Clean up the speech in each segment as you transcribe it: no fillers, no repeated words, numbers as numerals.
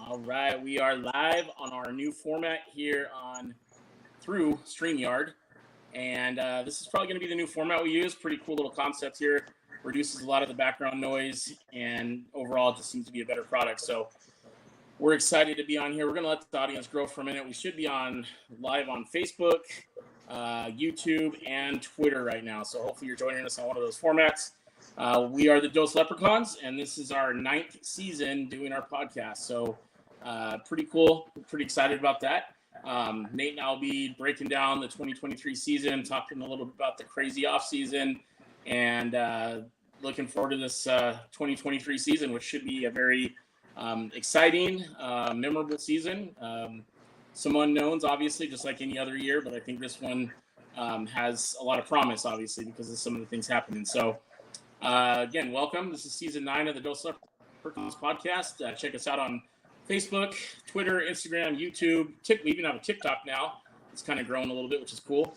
All right, we are live on our new format here on through StreamYard, and this is probably going to be the new format we use. Pretty cool little concept here. Reduces a lot of the background noise, and overall, it just seems to be a better product. So we're excited to be on here. We're going to let the audience grow for a minute. We should be on live on Facebook, YouTube, and Twitter right now. So hopefully you're joining us on one of those formats. We are the Dose Leprechauns, and this is our 9th season doing our podcast. So pretty cool. Pretty excited about that. Nate and I will be breaking down the 2023 season, talking a little bit about the crazy offseason, and looking forward to this 2023 season, which should be a very exciting, memorable season. Some unknowns, obviously, just like any other year, but I think this one has a lot of promise, obviously, because of some of the things happening. So, again, welcome. This is season 9 of the Dose Leprechauns podcast. Check us out on Facebook, Twitter, Instagram, YouTube. We even have a TikTok now. It's kind of grown a little bit, which is cool.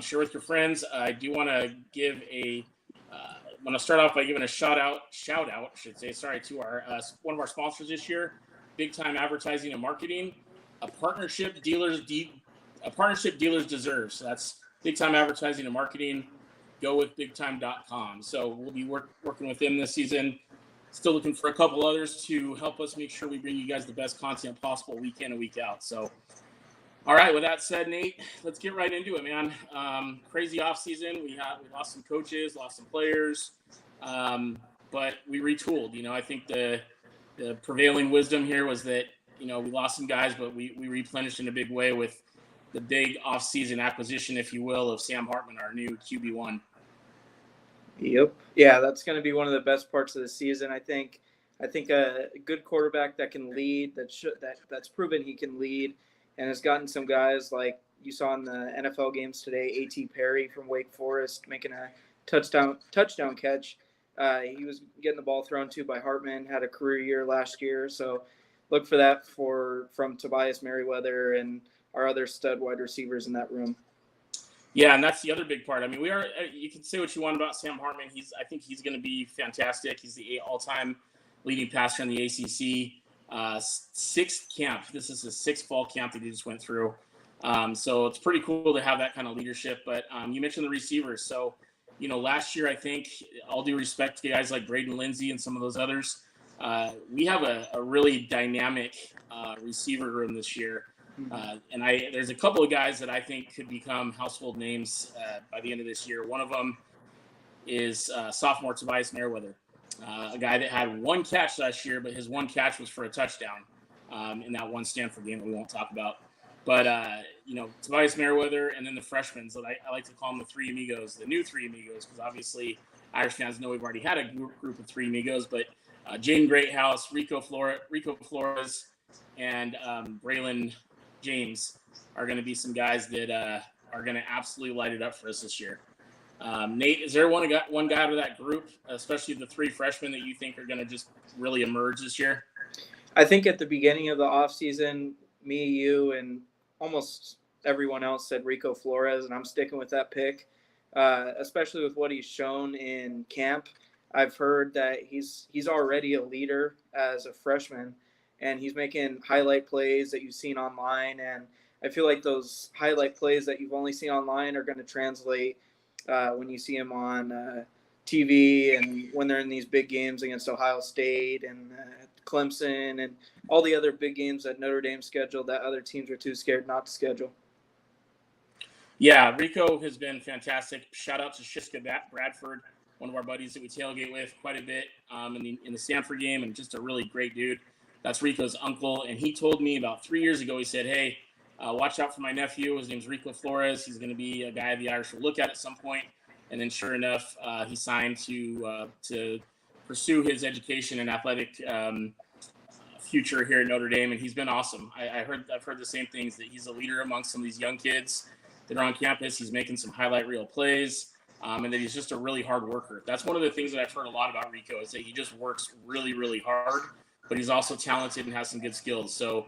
Share with your friends. I do want to give I want to start off by giving a shout out, to our one of our sponsors this year, Big Time Advertising and Marketing, a partnership dealers deserve. So that's Big Time Advertising and Marketing. Go with bigtime.com. So we'll be working with them this season. Still looking for a couple others to help us make sure we bring you guys the best content possible week in and week out. So, all right, with that said, Nate, let's get right into it, man. Crazy offseason. We lost some coaches, lost some players, but we retooled. You know, I think the prevailing wisdom here was that, you know, we lost some guys, but we replenished in a big way with the big offseason acquisition, if you will, of Sam Hartman, our new QB1. Yep. Yeah, that's going to be one of the best parts of the season. I think a good quarterback that can lead, that's proven he can lead, and has gotten some guys like you saw in the NFL games today. A.T. Perry from Wake Forest making a touchdown catch. He was getting the ball thrown to by Hartman. Had a career year last year, so look for that from Tobias Merriweather and our other stud wide receivers in that room. Yeah, and that's the other big part. I mean, you can say what you want about Sam Hartman. I think he's going to be fantastic. He's the all-time leading passer in the ACC. Sixth camp. This is his sixth fall camp that he just went through. So it's pretty cool to have that kind of leadership. But you mentioned the receivers. So, you know, last year, I think, all due respect to guys like Braden Lindsey and some of those others, we have a really dynamic receiver room this year. And there's a couple of guys that I think could become household names by the end of this year. One of them is sophomore Tobias Merriweather, a guy that had one catch last year, but his one catch was for a touchdown in that one Stanford game that we won't talk about. But, you know, Tobias Merriweather and then the freshmen. So I like to call them the Three Amigos, the new Three Amigos, because obviously Irish fans know we've already had a group of Three Amigos. But Jaden Greathouse, Rico Flores, and Braylon James are going to be some guys that are going to absolutely light it up for us this year. Nate, is there one guy out of that group, especially the three freshmen, that you think are going to just really emerge this year? I think at the beginning of the offseason, me, you, and almost everyone else said Rico Flores, and I'm sticking with that pick, especially with what he's shown in camp. I've heard that he's already a leader as a freshman, and he's making highlight plays that you've seen online. And I feel like those highlight plays that you've only seen online are going to translate when you see him on TV and when they're in these big games against Ohio State and Clemson and all the other big games that Notre Dame scheduled that other teams are too scared not to schedule. Yeah, Rico has been fantastic. Shout out to Shiska Bradford, one of our buddies that we tailgate with quite a bit in the Stanford game, and just a really great dude. That's Rico's uncle, and he told me about 3 years ago, he said, hey, watch out for my nephew. His name's Rico Flores. He's going to be a guy the Irish will look at some point. And then sure enough, he signed to pursue his education and athletic future here at Notre Dame, and he's been awesome. I've heard the same things, that he's a leader amongst some of these young kids that are on campus. He's making some highlight reel plays, and that he's just a really hard worker. That's one of the things that I've heard a lot about Rico, is that he just works really, really hard, but he's also talented and has some good skills. So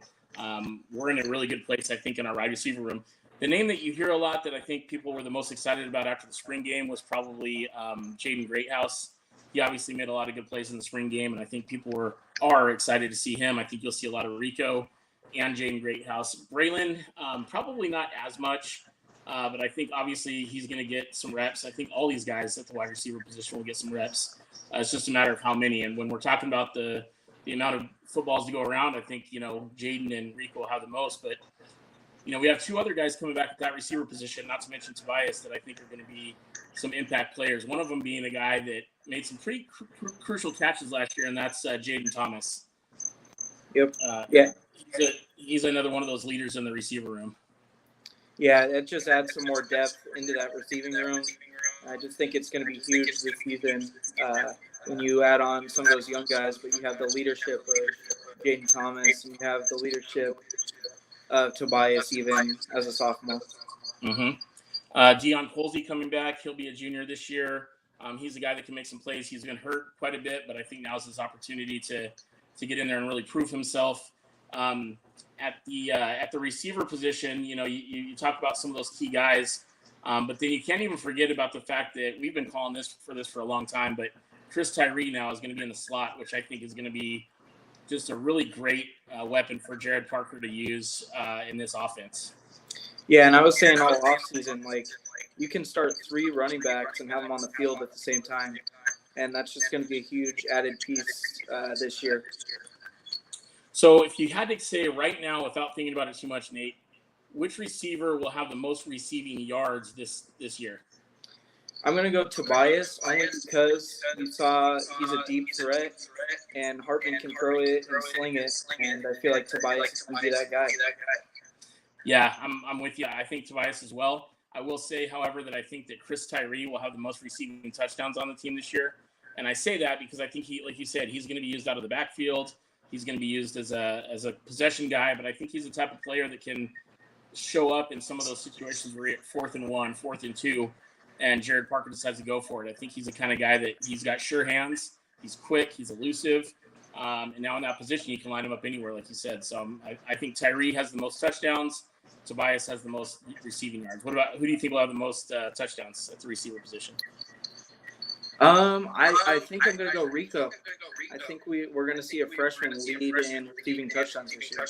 we're in a really good place, I think, in our wide receiver room. The name that you hear a lot that I think people were the most excited about after the spring game was probably Jaden Greathouse he obviously made a lot of good plays in the spring game, and I think people are excited to see him. I think you'll see a lot of Rico and Jaden Greathouse. Braylon, probably not as much, but I think obviously he's going to get some reps. I think all these guys at the wide receiver position will get some reps. It's just a matter of how many. And when we're talking about the amount of footballs to go around, I think, Jaden and Rico will have the most. But, we have two other guys coming back at that receiver position, not to mention Tobias, that I think are going to be some impact players. One of them being a guy that made some pretty crucial catches last year, and that's Jaden Thomas. Yep. Yeah. He's another one of those leaders in the receiver room. Yeah, it just adds some more depth into that receiving room. I just think it's going to be huge this season when you add on some of those young guys, but you have the leadership of Jaden Thomas, and you have the leadership of Tobias even as a sophomore. Mm-hmm. Dion Colsey coming back. He'll be a junior this year. He's a guy that can make some plays. He's been hurt quite a bit, but I think now's his opportunity to get in there and really prove himself. At the receiver position, you talk about some of those key guys, but then you can't even forget about the fact that we've been calling this for a long time, but Chris Tyree now is going to be in the slot, which I think is going to be just a really great weapon for Jared Parker to use in this offense. Yeah, and I was saying all offseason, you can start 3 running backs and have them on the field at the same time, and that's just going to be a huge added piece this year. So if you had to say right now, without thinking about it too much, Nate, which receiver will have the most receiving yards this year? I'm going to go Tobias only because you saw he's a deep threat, and Hartman can throw it and sling it, and I feel like Tobias can be that guy. Yeah, I'm with you. I think Tobias as well. I will say, however, that I think that Chris Tyree will have the most receiving touchdowns on the team this year. And I say that because I think he, like you said, he's going to be used out of the backfield. He's going to be used as a possession guy, but I think he's the type of player that can show up in some of those situations where you're at 4th and 1, 4th and 2, and Jared Parker decides to go for it. I think he's the kind of guy that he's got sure hands. He's quick. He's elusive. And now in that position, you can line him up anywhere, like you said. So I think Tyree has the most touchdowns. Tobias has the most receiving yards. Who do you think will have the most touchdowns at the receiver position? I think I'm going to go Rico. I think we're going to see a freshman lead in receiving touchdowns this year.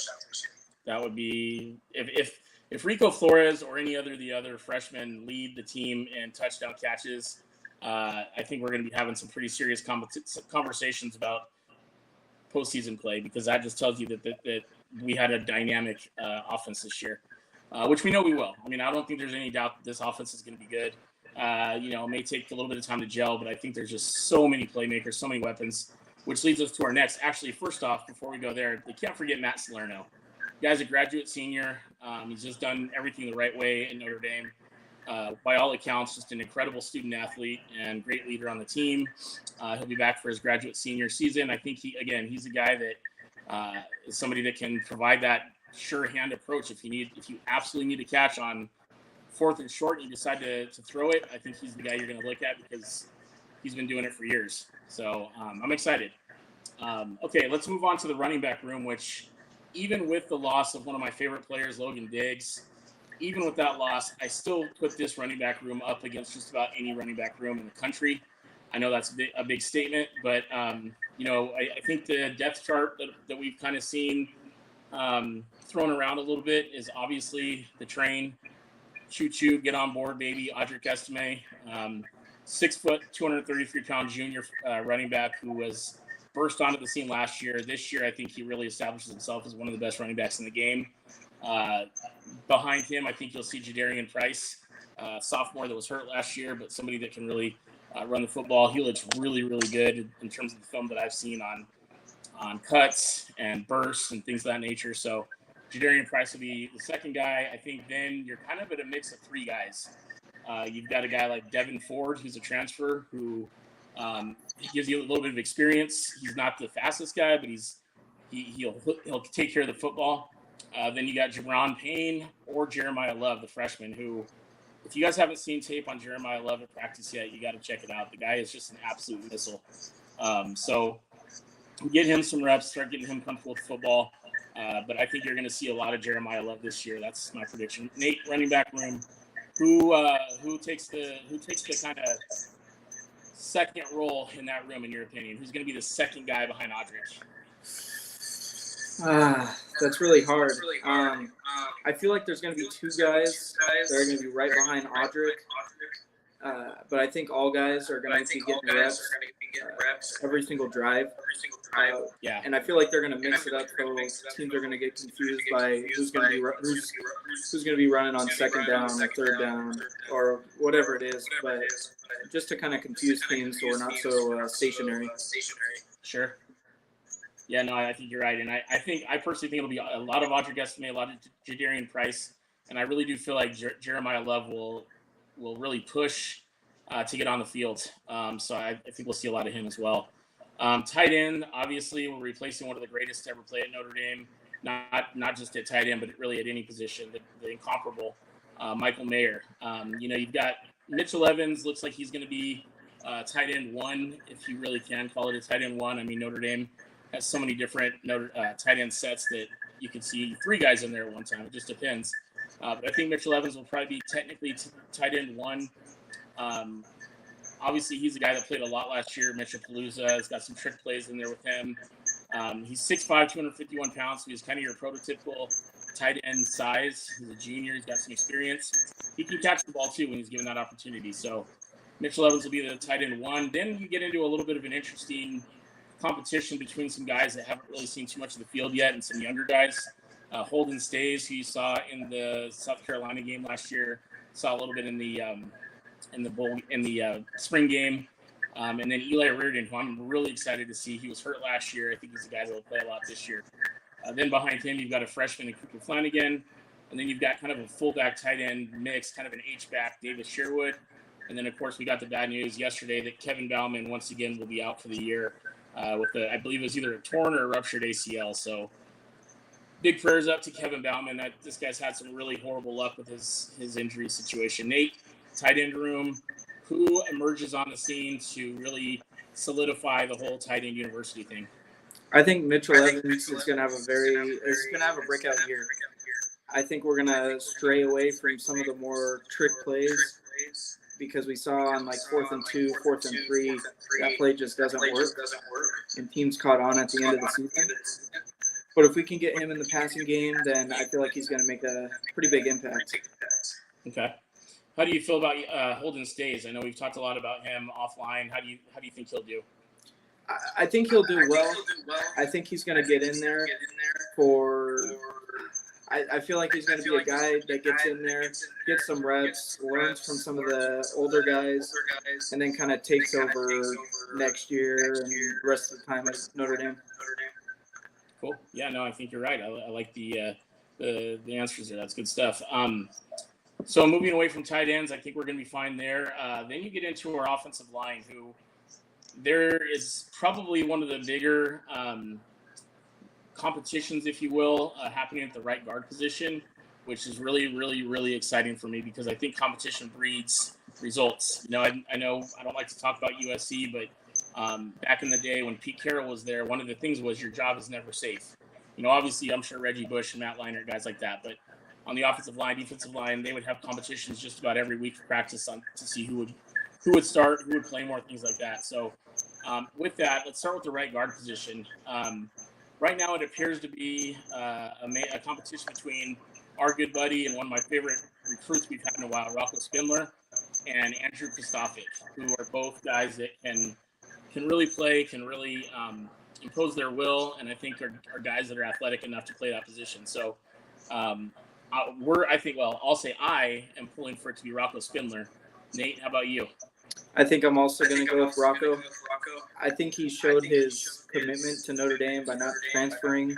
That would be if Rico Flores or any of the other freshmen lead the team in touchdown catches. I think we're going to be having some pretty serious conversations about postseason play, because that just tells you that we had a dynamic offense this year, which we know we will. I mean, I don't think there's any doubt that this offense is going to be good. It may take a little bit of time to gel, but I think there's just so many playmakers, so many weapons, which leads us to our next. Actually, first off, before we go there, we can't forget Matt Salerno. The guy's a graduate senior. He's just done everything the right way in Notre Dame. By all accounts, just an incredible student athlete and great leader on the team. He'll be back for his graduate senior season. I think he's a guy that is somebody that can provide that sure hand approach. If you absolutely need to catch on 4th and short and you decide to throw it, I think he's the guy you're going to look at because he's been doing it for years. So I'm excited. Okay, let's move on to the running back room, which even with the loss of one of my favorite players, Logan Diggs, even with that loss, I still put this running back room up against just about any running back room in the country. I know that's a big statement, but, I think the depth chart that we've kind of seen thrown around a little bit is obviously the train. Choo-choo, get on board, baby. Audric Estime, 6 foot, 233-pound junior running back who was burst onto the scene last year. This year, I think he really establishes himself as one of the best running backs in the game. Behind him, I think you'll see Jadarian Price, sophomore that was hurt last year, but somebody that can really run the football. He looks really, really good in terms of the film that I've seen on cuts and bursts and things of that nature. So Jadarian Price will be the second guy. I think then you're kind of at a mix of 3 guys. You've got a guy like Devin Ford, who's a transfer, who he gives you a little bit of experience. He's not the fastest guy, but he'll take care of the football. Then you got Jerron Payne or Jeremiah Love, the freshman, who, if you guys haven't seen tape on Jeremiah Love at practice yet, you got to check it out. The guy is just an absolute missile. So get him some reps, start getting him comfortable with football. But I think you're going to see a lot of Jeremiah Love this year. That's my prediction. Nate, running back room, who takes the kind of second role in that room, in your opinion? Who's going to be the second guy behind Audrich? That's really hard. I feel like there's going to be two guys that are going to be right behind Audrich. But I think all guys are going to be getting reps every single drive. Yeah. And I feel like they're going to mix it up, so teams are going to get confused by who's going to be running on second down or third down or whatever it is. But just to kind of confuse teams so we're not so stationary. Sure. Yeah, no, I think you're right. And I personally think it'll be a lot of Audrich Estimate, a lot of Jadarian Price. And I really do feel like Jeremiah Love will really push to get on the field. So I think we'll see a lot of him as well. Tight end, obviously, we're replacing one of the greatest to ever play at Notre Dame. Not just at tight end, but really at any position. The incomparable Michael Mayer. You've got Mitchell Evans. Looks like he's going to be tight end one, if you really can call it a tight end one. I mean, Notre Dame has so many different tight end sets that you can see three guys in there at one time. It just depends. But I think Mitchell Evans will probably be technically tight end one. Obviously, he's a guy that played a lot last year. Mitchell Palooza has got some trick plays in there with him. He's 6'5", 251 pounds, so he's kind of your prototypical tight end size. He's a junior. He's got some experience. He can catch the ball, too, when he's given that opportunity. So Mitchell Evans will be the tight end one. Then you get into a little bit of an interesting competition between some guys that haven't really seen too much of the field yet and some younger guys. Holden Stays, who you saw in the South Carolina game last year, saw a little bit in the spring game, and then Eli Reardon, who I'm really excited to see. He was hurt last year. I think he's a guy that will play a lot this year. Then behind him, you've got a freshman in Cooper Flanagan, and then you've got kind of a fullback tight end mix, kind of an H-back Davis Sherwood, and then of course we got the bad news yesterday that Kevin Bauman once again will be out for the year with I believe it was either a torn or a ruptured ACL. So big prayers up to Kevin Bauman. This guy's had some really horrible luck with his injury situation. Nate, tight end room, who emerges on the scene to really solidify the whole tight end university thing? I think Mitchell Evans is going to have a breakout year. I think we're going to stray away from some of the more trick plays because we saw on like 4th and 2, 4th and 3, that play just doesn't work. And teams caught on at the end of the season. But if we can get him in the passing game, then I feel like he's going to make a pretty big impact. Okay. How do you feel about Holden Stays? I know we've talked a lot about him offline. How do you think he'll do? I think he'll do well. I think he's going to get in there I feel like he's going to be a guy that gets in there, gets some reps, learns from some of the older guys, and then kind of takes over next year and the rest of the time at Notre Dame. Cool. Yeah, no, I think you're right. I like the answers there. That's good stuff. So moving away from tight ends, I think we're going to be fine there. Then you get into our offensive line, who there is probably one of the bigger competitions, if you will, happening at the right guard position, which is really, really, really exciting for me because I think competition breeds results. I know I don't like to talk about USC, but back in the day when Pete Carroll was there, one of the things was your job is never safe. Obviously, I'm sure Reggie Bush and Matt Leinart, guys like that, but on the offensive line, defensive line, they would have competitions just about every week for practice to see who would start, who would play more, things like that. So with that, let's start with the right guard position. Right now, it appears to be a competition between our good buddy and one of my favorite recruits we've had in a while, Rocco Spindler, and Andrew Kristofic, who are both guys that can really play, can really impose their will, and I think are guys that are athletic enough to play that position. So I'll say I am pulling for it to be Rocco Spindler. Nate, how about you? I think I'm also going to go with Rocco. I think he showed his commitment to Notre Dame by not transferring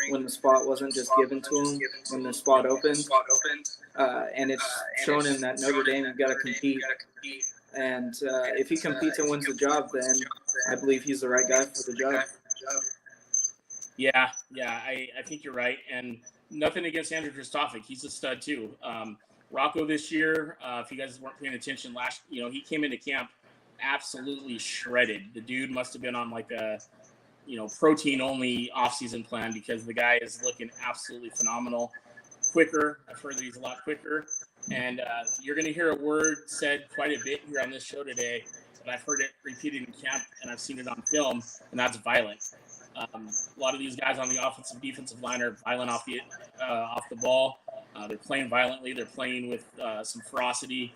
when the spot wasn't just given to him, when the spot opened. And it's shown him that Notre Dame, you've got to compete. And if he competes and wins the job, then I believe he's the right guy for the job. Yeah, I think you're right. And nothing against Andrew Kristofic. He's a stud, too. Rocco this year, if you guys weren't paying attention he came into camp absolutely shredded. The dude must have been on like a, protein-only offseason plan because the guy is looking absolutely phenomenal. Quicker. I've heard that he's a lot quicker. And you're going to hear a word said quite a bit here on this show today but I've heard it repeated in camp and I've seen it on film, and that's violent. A lot of these guys on the offensive defensive line are violent off the ball. They're playing violently. They're playing with some ferocity.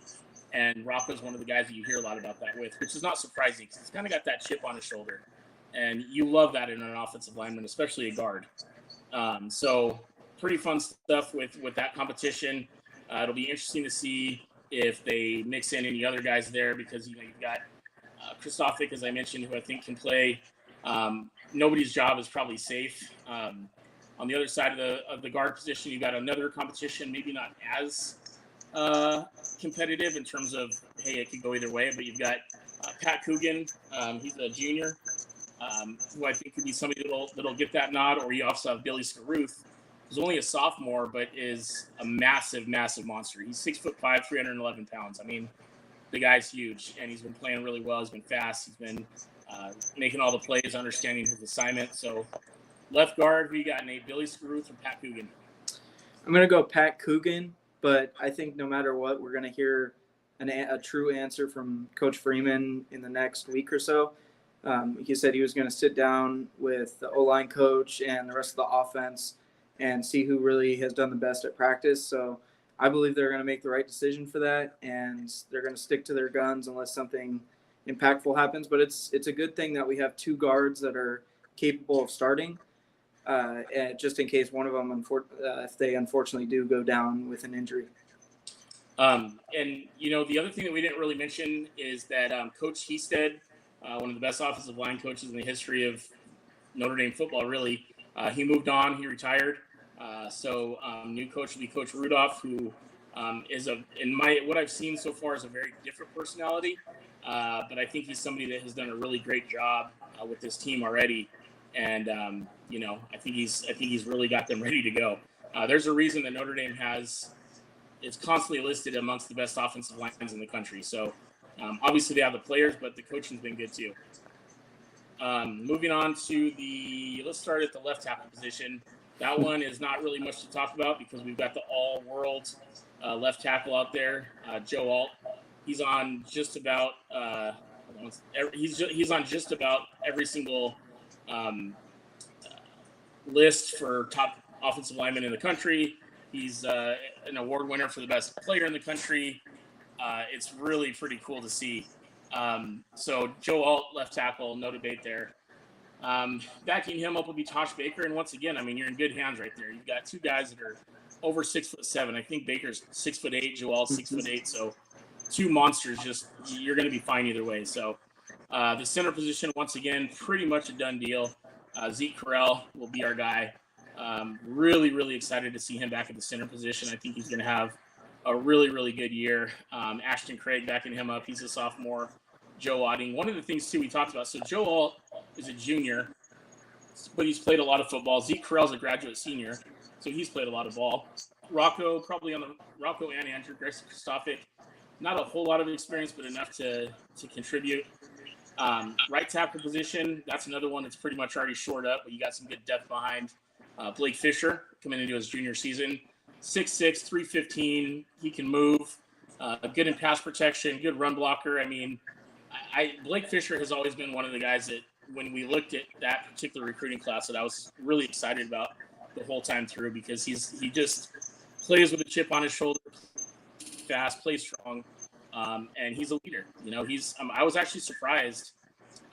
And Rocco's one of the guys that you hear a lot about that with, which is not surprising because he's kind of got that chip on his shoulder. And you love that in an offensive lineman, especially a guard. So pretty fun stuff with that competition. It'll be interesting to see if they mix in any other guys there because, you've got Kristofik, as I mentioned, who I think can play. Nobody's job is probably safe. On the other side of the guard position, you've got another competition, maybe not as competitive in terms of, hey, it could go either way, but you've got Pat Coogan. He's a junior, who I think could be somebody that'll get that nod, or you also have Billy Scaruth, who's only a sophomore, but is a massive, massive monster. He's 6'5", 311 pounds. I mean, the guy's huge, and he's been playing really well. He's been fast. He's been making all the plays, understanding his assignment. So left guard, who you got, Nate? Billy Scaruth or Pat Coogan? I'm going to go Pat Coogan, but I think no matter what, we're going to hear a true answer from Coach Freeman in the next week or so. He said he was going to sit down with the O-line coach and the rest of the offense and see who really has done the best at practice. So I believe they're going to make the right decision for that, and they're going to stick to their guns unless something impactful happens. But it's a good thing that we have two guards that are capable of starting, and just in case one of them, if they unfortunately do go down with an injury. And, the other thing that we didn't really mention is that Coach Heasted, one of the best offensive line coaches in the history of Notre Dame football, really, he moved on. He retired. So new coach will be Coach Rudolph, who is what I've seen so far is a very different personality. But I think he's somebody that has done a really great job with this team already. And, I think he's really got them ready to go. There's a reason that Notre Dame it's constantly listed amongst the best offensive lines in the country. So obviously they have the players, but the coaching's been good too. Moving on to let's start at the left tackle position. That one is not really much to talk about because we've got the all-world left tackle out there, Joe Alt. He's on just about he's on just about every single list for top offensive lineman in the country. He's an award winner for the best player in the country. It's really pretty cool to see. So Joe Alt, left tackle, no debate there. Backing him up will be Tosh Baker, and once again, I mean, you're in good hands right there. You've got two guys that are over 6'7". I think Baker's 6'8", Joe Alt's 6'8". So two monsters. You're going to be fine either way. So the center position, once again, pretty much a done deal. Zeke Correll will be our guy. Really, really excited to see him back at the center position. I think he's going to have a really, really good year. Ashton Craig backing him up. He's a sophomore. Joe Otting. One of the things, too, we talked about. So Joe Alt is a junior, but he's played a lot of football. Zeke Correll's a graduate senior, so he's played a lot of ball. Rocco and Andrew Kristofik, not a whole lot of experience, but enough to contribute. Right tackle position, that's another one that's pretty much already shored up, but you got some good depth behind. Blake Fisher coming into his junior season, 6'6", 315. He can move. Good in pass protection, good run blocker. I mean, Blake Fisher has always been one of the guys that when we looked at that particular recruiting class that I was really excited about the whole time through because he just plays with a chip on his shoulder, fast, plays strong, and he's a leader. I was actually surprised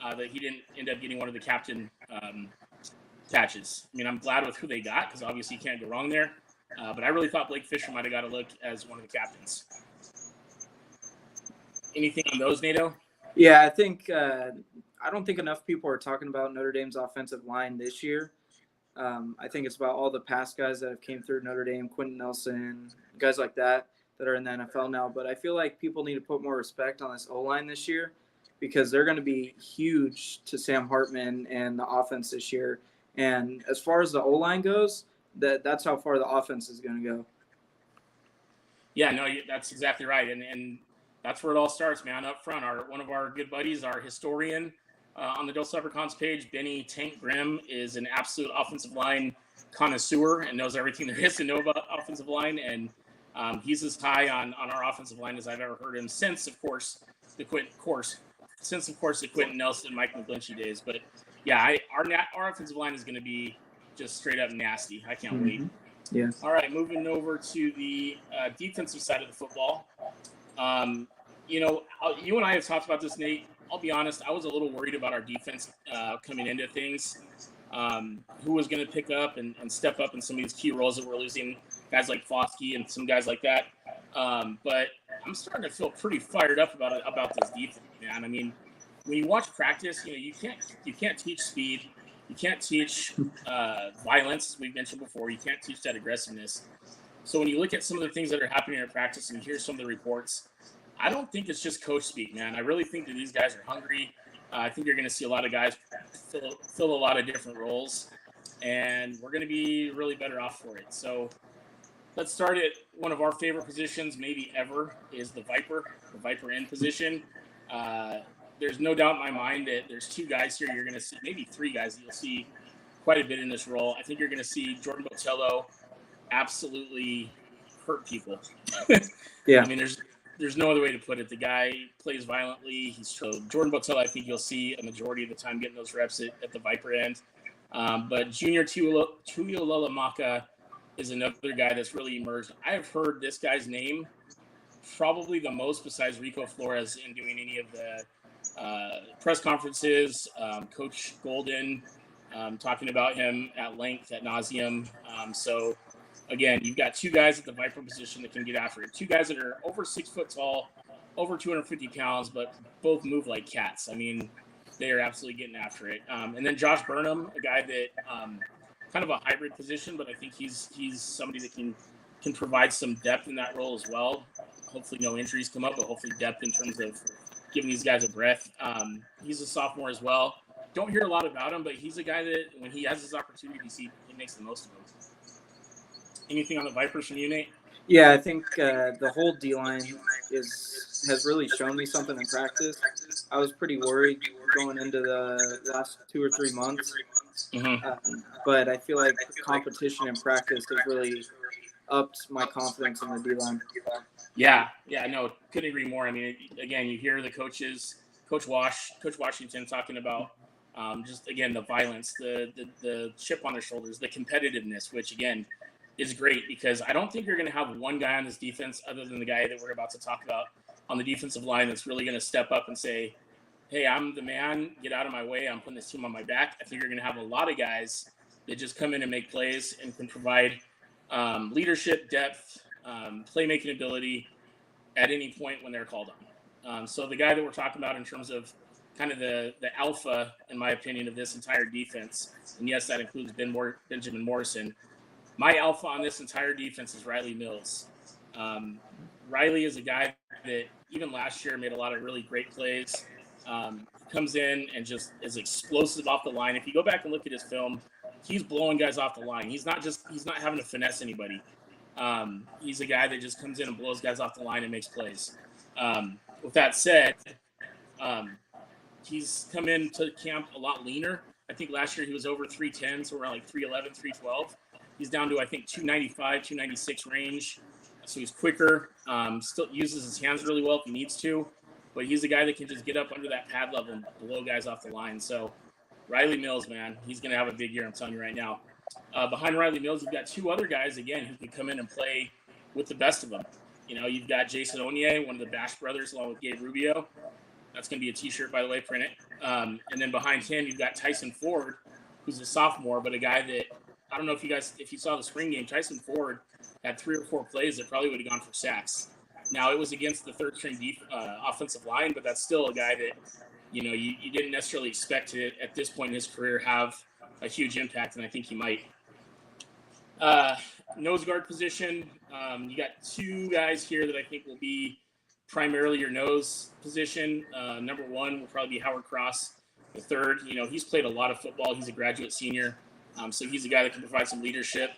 that he didn't end up getting one of the captain catches. I mean, I'm glad with who they got because obviously you can't go wrong there. But I really thought Blake Fisher might have got a look as one of the captains. Anything on those, Nato? Yeah, I think I don't think enough people are talking about Notre Dame's offensive line this year. I think it's about all the past guys that have came through Notre Dame, Quentin Nelson, guys like that are in the NFL now. But I feel like people need to put more respect on this O-line this year because they're going to be huge to Sam Hartman and the offense this year. And as far as the O-line goes, that's how far the offense is going to go. Yeah, no, that's exactly right. And that's where it all starts, man. Up front, one of our good buddies, our historian on the Dos Leprechauns page, Benny Tank Grimm, is an absolute offensive line connoisseur and knows everything there is to know about offensive line. And he's as high on our offensive line as I've ever heard him since, of course, the since of course the Quentin Nelson, Mike McGlinchey days. But yeah, our offensive line is going to be just straight up nasty. I can't wait. Yeah. All right, moving over to the defensive side of the football. You know, you and I have talked about this, Nate. I'll be honest, I was a little worried about our defense coming into things. Who was going to pick up and step up in some of these key roles that we're losing, guys like Foskey and some guys like that. But I'm starting to feel pretty fired up about this defense, man. I mean, when you watch practice, you know, you can't teach speed, you can't teach violence, as we've mentioned before. You can't teach that aggressiveness. So when you look at some of the things that are happening in practice and hear some of the reports, I don't think it's just coach speak, man. I really think that these guys are hungry. I think you're going to see a lot of guys fill a lot of different roles, and we're going to be really better off for it. So let's start at one of our favorite positions, maybe ever, is the Viper end position. There's no doubt in my mind that there's two guys here you're going to see, maybe three guys that you'll see quite a bit in this role. I think you're going to see Jordan Botello absolutely hurt people. Yeah. I mean, there's no other way to put it. The guy plays violently. Jordan Botello, I think you'll see a majority of the time getting those reps at the Viper end. But Junior Tuilalamaka is another guy that's really emerged. I have heard this guy's name probably the most besides Rico Flores in doing any of the press conferences. Coach Golden talking about him at length, at nauseum. So again, you've got two guys at the Viper position that can get after it. Two guys that are over 6 foot tall, over 250 pounds, but both move like cats. I mean, they are absolutely getting after it. And then Josh Burnham, a guy that kind of a hybrid position, but I think he's somebody that can provide some depth in that role as well. Hopefully no injuries come up, but hopefully depth in terms of giving these guys a breath. He's a sophomore as well. Don't hear a lot about him, but he's a guy that when he has his opportunities, he makes the most of them. Anything on the Vipers from you, Nate? Yeah, I think the whole D-line has really shown me something in practice. I was pretty worried going into the last 2 or 3 months, but I feel like the competition in practice has really upped my confidence in the D-line. Yeah, no, couldn't agree more. I mean, again, you hear the coaches, Coach Washington talking about just, again, the violence, the chip on their shoulders, the competitiveness, which, again, is great because I don't think you're going to have one guy on this defense other than the guy that we're about to talk about on the defensive line that's really going to step up and say, hey, I'm the man, get out of my way, I'm putting this team on my back. I think you're going to have a lot of guys that just come in and make plays and can provide leadership, depth, playmaking ability at any point when they're called on. So the guy that we're talking about in terms of kind of the alpha, in my opinion, of this entire defense, and yes, that includes Benjamin Morrison. My alpha on this entire defense is Riley Mills. Riley is a guy that even last year made a lot of really great plays. Comes in and just is explosive off the line. If you go back and look at his film, he's blowing guys off the line. He's not having to finesse anybody. He's a guy that just comes in and blows guys off the line and makes plays. With that said, he's come into camp a lot leaner. I think last year he was over 310, so around like 311, 312. He's down to, I think, 295, 296 range. So he's quicker, still uses his hands really well if he needs to. But he's a guy that can just get up under that pad level and blow guys off the line. So Riley Mills, man, he's going to have a big year, I'm telling you right now. Behind Riley Mills, you've got two other guys, again, who can come in and play with the best of them. You know, you've got Jason Onye, one of the Bash brothers, along with Gabe Rubio. That's going to be a T-shirt, by the way, print it. And then behind him, you've got Tyson Ford, who's a sophomore, but a guy that, I don't know if you saw the spring game, Tyson Ford had 3 or 4 plays that probably would have gone for sacks. Now, it was against the third-string offensive line, but that's still a guy that, you know, you didn't necessarily expect to, at this point in his career, have a huge impact, and I think he might. Nose guard position, you got 2 guys here that I think will be primarily your nose position. Number 1 will probably be Howard Cross. The third, you know, he's played a lot of football. He's a graduate senior, so he's a guy that can provide some leadership.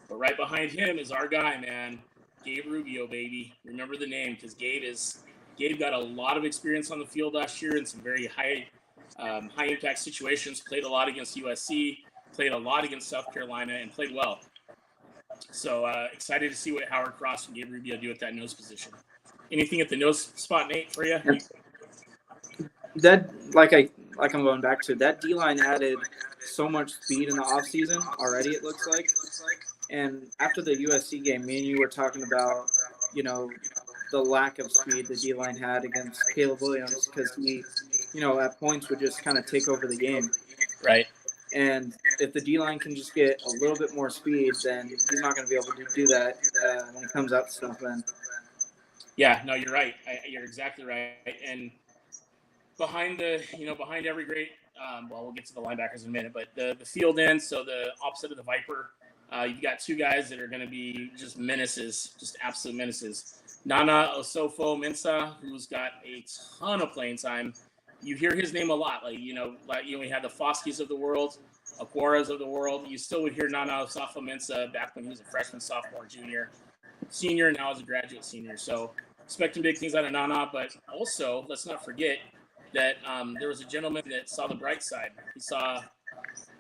But right behind him is our guy, man, Gabe Rubio, baby. Remember the name because Gabe got a lot of experience on the field last year in some very high impact situations. Played a lot against USC, played a lot against South Carolina, and played well. So excited to see what Howard Cross and Gabe Rubio do at that nose position. Anything at the nose spot, Nate, for you? that I'm going back to that D-line added so much speed in the offseason already, it looks like. And after the USC game, me and you were talking about, the lack of speed the D-line had against Caleb Williams because he, at points would just kind of take over the game. Right. And if the D-line can just get a little bit more speed, then he's not going to be able to do that when it comes out to stuff then. Yeah, no, you're right. You're exactly right. And behind every great, well, we'll get to the linebackers in a minute, but the field end, so the opposite of the Viper, you've got two guys that are going to be just menaces, just absolute menaces. Nana Osofo-Mensah, who's got a ton of playing time. You hear his name a lot. We had the Foskis of the world, Aquaras of the world. You still would hear Nana Osofo-Mensah back when he was a freshman, sophomore, junior, senior, now as a graduate senior. So expecting big things out of Nana, but also let's not forget that there was a gentleman that saw the bright side. He saw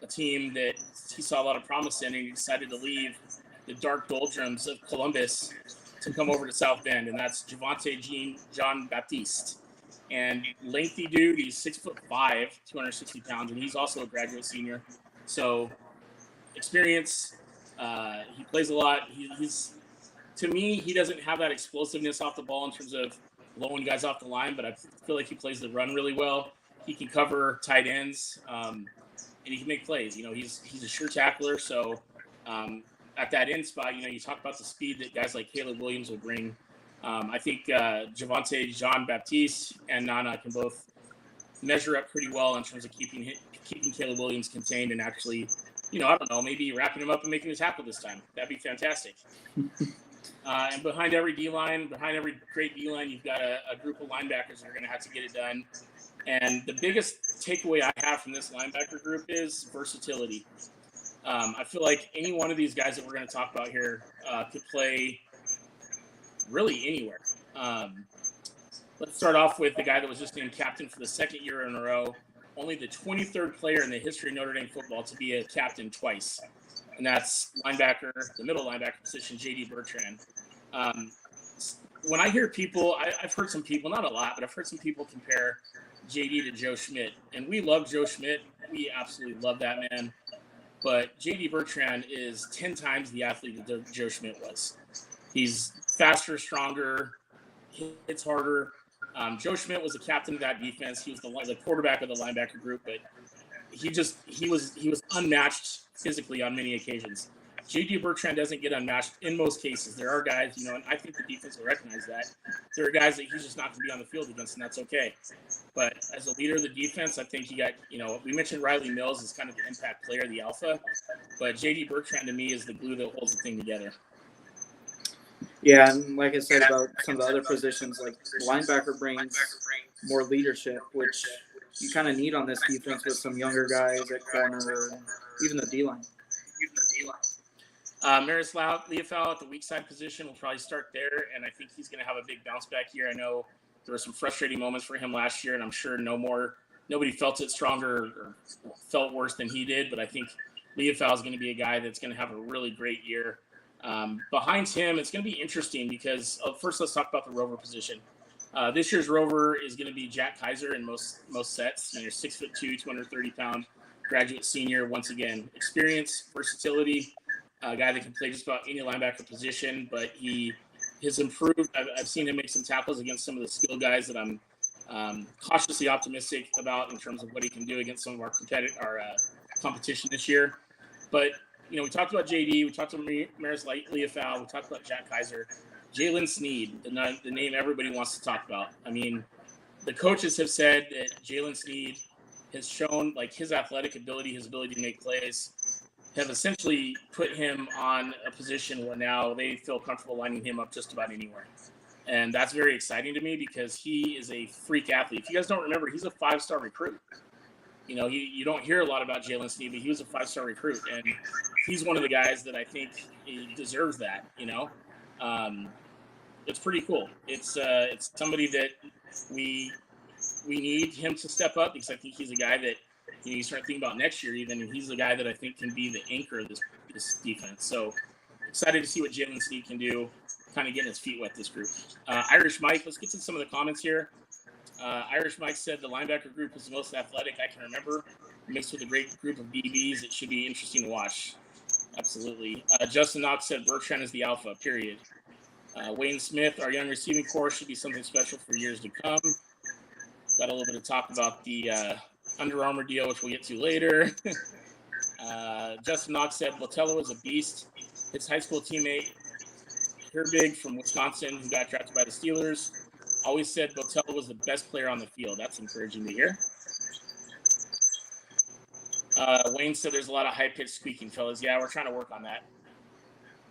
a team that he saw a lot of promise in, and he decided to leave the dark doldrums of Columbus to come over to South Bend, and that's Javonte John Baptiste. And lengthy dude, he's 6'5", 260 pounds, and he's also a graduate senior. So experience, he plays a lot. He's to me, he doesn't have that explosiveness off the ball in terms of blowing guys off the line, but I feel like he plays the run really well. He can cover tight ends, and he can make plays. He's a sure tackler. So at that end spot, you talk about the speed that guys like Caleb Williams will bring. I think Javonte Jean Baptiste and Nana can both measure up pretty well in terms of keeping Caleb Williams contained and actually, I don't know, maybe wrapping him up and making a tackle this time. That'd be fantastic. And behind every great D-line, you've got a group of linebackers that are going to have to get it done. And the biggest takeaway I have from this linebacker group is versatility. I feel like any one of these guys that we're going to talk about here could play really anywhere. Let's start off with the guy that was just named captain for the second year in a row, only the 23rd player in the history of Notre Dame football to be a captain twice. And that's the middle linebacker position, J.D. Bertrand. When I hear people, I've heard some people, not a lot, but I've heard some people compare J.D. to Joe Schmidt. And we love Joe Schmidt. We absolutely love that man. But J.D. Bertrand is 10 times the athlete that Joe Schmidt was. He's faster, stronger, hits harder. Joe Schmidt was the captain of that defense. He was the quarterback of the linebacker group, but he was unmatched physically on many occasions. J.D. Bertrand doesn't get unmatched in most cases. There are guys, and I think the defense will recognize that. There are guys that he's just not going to be on the field against, and that's okay. But as a leader of the defense, I think he got, we mentioned Riley Mills as kind of the impact player, the alpha. But J.D. Bertrand, to me, is the glue that holds the thing together. Yeah, and like I said about some of the other positions, like linebacker brings more leadership, which you kind of need on this defense with some younger guys at corner, and even the D-line. Maris Leofau at the weak side position will probably start there, and I think he's going to have a big bounce back here. I know there were some frustrating moments for him last year, and I'm sure nobody felt it stronger or felt worse than he did, but I think Leofau is going to be a guy that's going to have a really great year. Behind him, it's going to be interesting because first let's talk about the rover position. This year's rover is going to be Jack Kaiser in most sets. You're 6'2", 230-pound graduate senior. Once again, experience, versatility, a guy that can play just about any linebacker position. But he has improved. I've seen him make some tackles against some of the skill guys that I'm cautiously optimistic about in terms of what he can do against some of our competition this year. But we talked about JD, we talked about Maris Leofau, we talked about Jack Kaiser. Jalen Sneed, the name everybody wants to talk about. I mean, the coaches have said that Jalen Sneed has shown his athletic ability, his ability to make plays, have essentially put him on a position where now they feel comfortable lining him up just about anywhere. And that's very exciting to me because he is a freak athlete. If you guys don't remember, he's a 5-star recruit. You don't hear a lot about Jalen Sneed, but he was a 5-star recruit, and he's one of the guys that I think he deserves that. It's pretty cool. It's somebody that we need him to step up because I think he's a guy that you start thinking about next year even, and he's the guy that I think can be the anchor of this defense. So excited to see what Jalen Sneed can do, kind of getting his feet wet this group. Irish Mike, let's get to some of the comments here. Irish Mike said the linebacker group is the most athletic I can remember. Mixed with a great group of DBs, it should be interesting to watch. Absolutely. Justin Knox said Bertrand is the alpha, period. Wayne Smith, our young receiving corps should be something special for years to come. Got a little bit of talk about the Under Armour deal, which we'll get to later. Justin Knox said Botello is a beast. His high school teammate, Herbig from Wisconsin, who got drafted by the Steelers, always said Botello was the best player on the field. That's encouraging to hear. Wayne said there's a lot of high-pitched squeaking, fellas. Yeah, we're trying to work on that.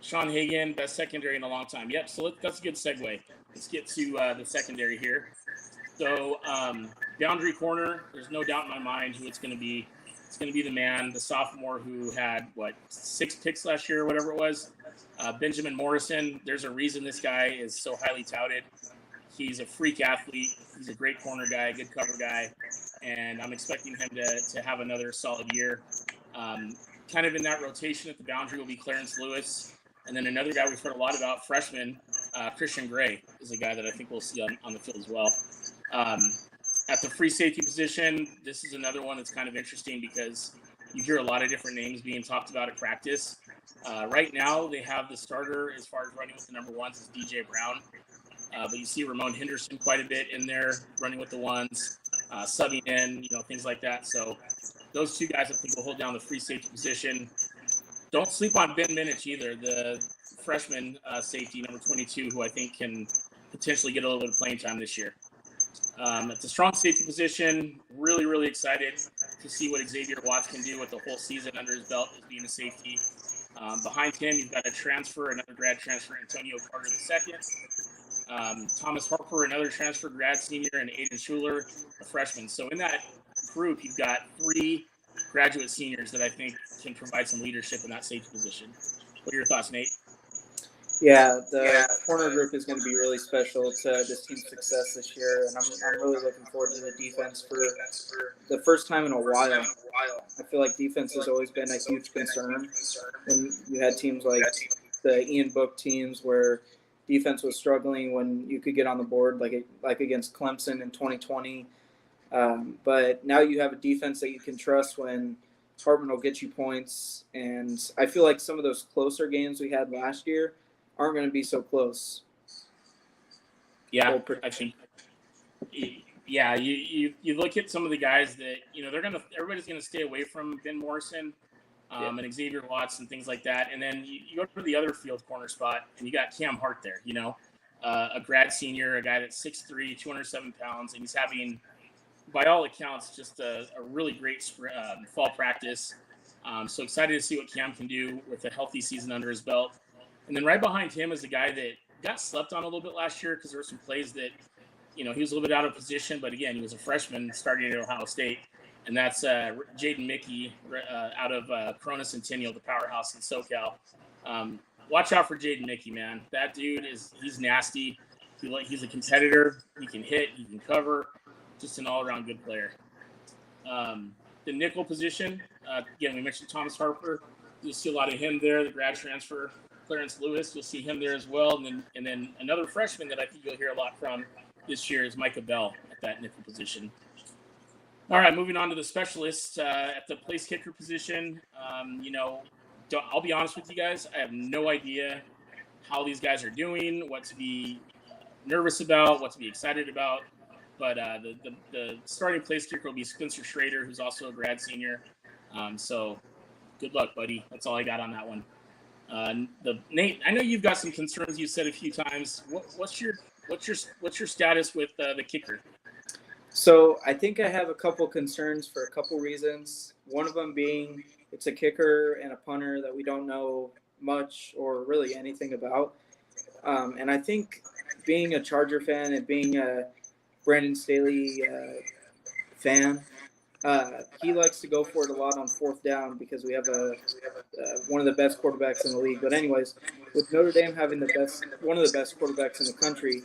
Sean Hagan, best secondary in a long time. Yep, so that's a good segue. Let's get to the secondary here. So boundary corner, there's no doubt in my mind who it's going to be. It's going to be the man, the sophomore who had, 6 picks last year or whatever it was. Benjamin Morrison. There's a reason this guy is so highly touted. He's a freak athlete. He's a great corner guy, good cover guy. And I'm expecting him to have another solid year. Kind of in that rotation at the boundary will be Clarence Lewis. And then another guy we've heard a lot about, freshman, Christian Gray, is a guy that I think we'll see on the field as well. At the free safety position, this is another one that's kind of interesting because you hear a lot of different names being talked about at practice. Right now, they have the starter as far as running with the number ones is DJ Brown. But you see Ramon Henderson quite a bit in there running with the ones, subbing in, things like that. So those two guys I think will hold down the free safety position. Don't sleep on Ben Minich either, the freshman safety, number 22, who I think can potentially get a little bit of playing time this year. At the strong safety position, really, really excited to see what Xavier Watts can do with the whole season under his belt as being a safety. Behind him, you've got another grad transfer, Antonio Carter II. Thomas Harper, another transfer grad senior, and Aiden Schuler, a freshman. So in that group, you've got 3 graduate seniors that I think can provide some leadership in that safety position. What are your thoughts, Nate? Yeah, the corner group is going to be really special to this team's success this year, and I'm really looking forward to the defense for the first time in a while. I feel like defense has always been a huge concern when you had teams like the Ian Book teams where defense was struggling when you could get on the board, like against Clemson in 2020. But now you have a defense that you can trust when Hartman will get you points, and I feel like some of those closer games we had last year aren't going to be so close. Yeah, I think. Yeah, you look at some of the guys that everybody's gonna stay away from Ben Morrison, and Xavier Watts and things like that, and then you go to the other field corner spot and you got Cam Hart there. A grad senior, a guy that's 6'3", 207 pounds, and he's having, by all accounts, just a really great fall practice. So excited to see what Cam can do with a healthy season under his belt. And then right behind him is a guy that got slept on a little bit last year because there were some plays that, he was a little bit out of position. But again, he was a freshman starting at Ohio State. And that's Jaden Mickey out of Corona Centennial, the powerhouse in SoCal. Watch out for Jaden Mickey, man. That dude he's nasty. He's a competitor. He can hit. He can cover. Just an all-around good player. The nickel position, again, we mentioned Thomas Harper. You'll see a lot of him there, the grad transfer. Clarence Lewis, you'll see him there as well. And then another freshman that I think you'll hear a lot from this year is Micah Bell at that nickel position. All right, moving on to the specialists at the place kicker position. I'll be honest with you guys. I have no idea how these guys are doing, what to be nervous about, what to be excited about. But the starting place kicker will be Spencer Schrader, who's also a grad senior. So good luck, buddy. That's all I got on that one. Nate, I know you've got some concerns. You said a few times. What's your status with the kicker? So I think I have a couple concerns for a couple reasons. One of them being it's a kicker and a punter that we don't know much or really anything about. And I think being a Charger fan and being a Brandon Staley fan, he likes to go for it a lot on 4th down because we have one of the best quarterbacks in the league. But anyways, with Notre Dame having one of the best quarterbacks in the country,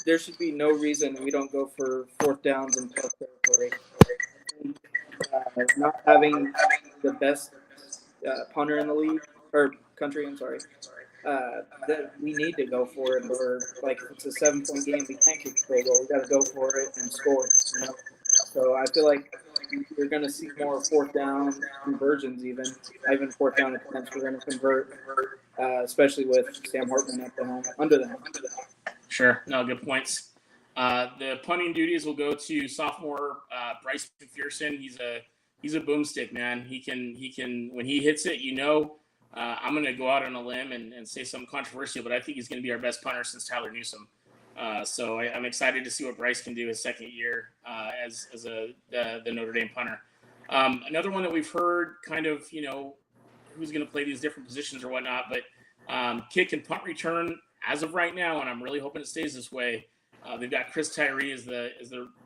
there should be no reason we don't go for 4th downs in tough territory. Not having the best punter in the league or country, that we need to go for it. Or like if it's a 7-point game, we can't kick the field goal. We got to go for it and score. You know? So I feel like you're going to see more fourth down conversions, even fourth down attempts. We're going to convert, especially with Sam Hartman at the helm, under the helm. Sure. No, good points. The punting duties will go to sophomore Bryce McPherson. He's a boomstick, man. He can when he hits it, I'm going to go out on a limb and say something controversial, but I think he's going to be our best punter since Tyler Newsome. So I'm excited to see what Bryce can do his second year as the Notre Dame punter. Another one that we've heard kind of, who's going to play these different positions or whatnot, but kick and punt return as of right now, and I'm really hoping it stays this way. They've got Chris Tyree as the